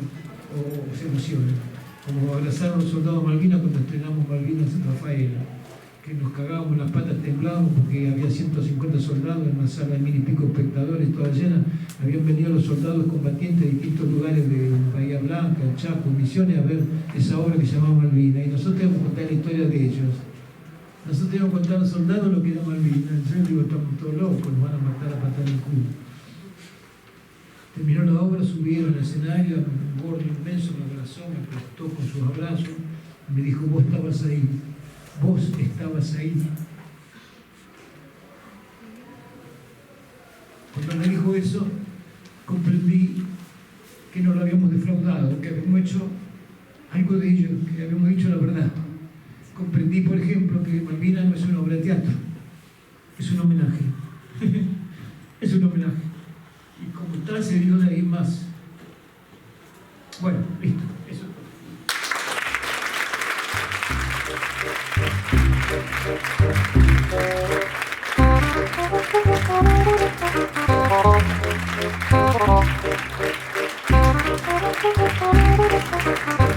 o se emocionen. Como abrazaron los soldados Malvinas cuando estrenamos Malvinas en Rafaela, que nos cagábamos las patas, temblábamos porque había 150 soldados en una sala de 1000 y pico espectadores, toda llena. Habían venido los soldados combatientes de distintos lugares de Bahía Blanca, el Chaco, Misiones, a ver esa obra que se llamaba Malvinas. Y nosotros íbamos a contar la historia de ellos. Nosotros íbamos a contar a los soldados lo que era Malvinas. Yo digo, estamos todos locos, nos van a matar a patar el culo. Terminó la obra, subieron al escenario, un gordo inmenso me abrazó, me prestó con sus abrazos, y me dijo, vos estabas ahí. Vos estabas ahí. Cuando me dijo eso, comprendí que no lo habíamos defraudado, que habíamos hecho algo de ello, que habíamos dicho la verdad. Comprendí, por ejemplo, que Malvinas no es una obra de teatro, es un homenaje. Es un homenaje. Y como tal se dio de ahí más. Bueno, listo. Eso es todo.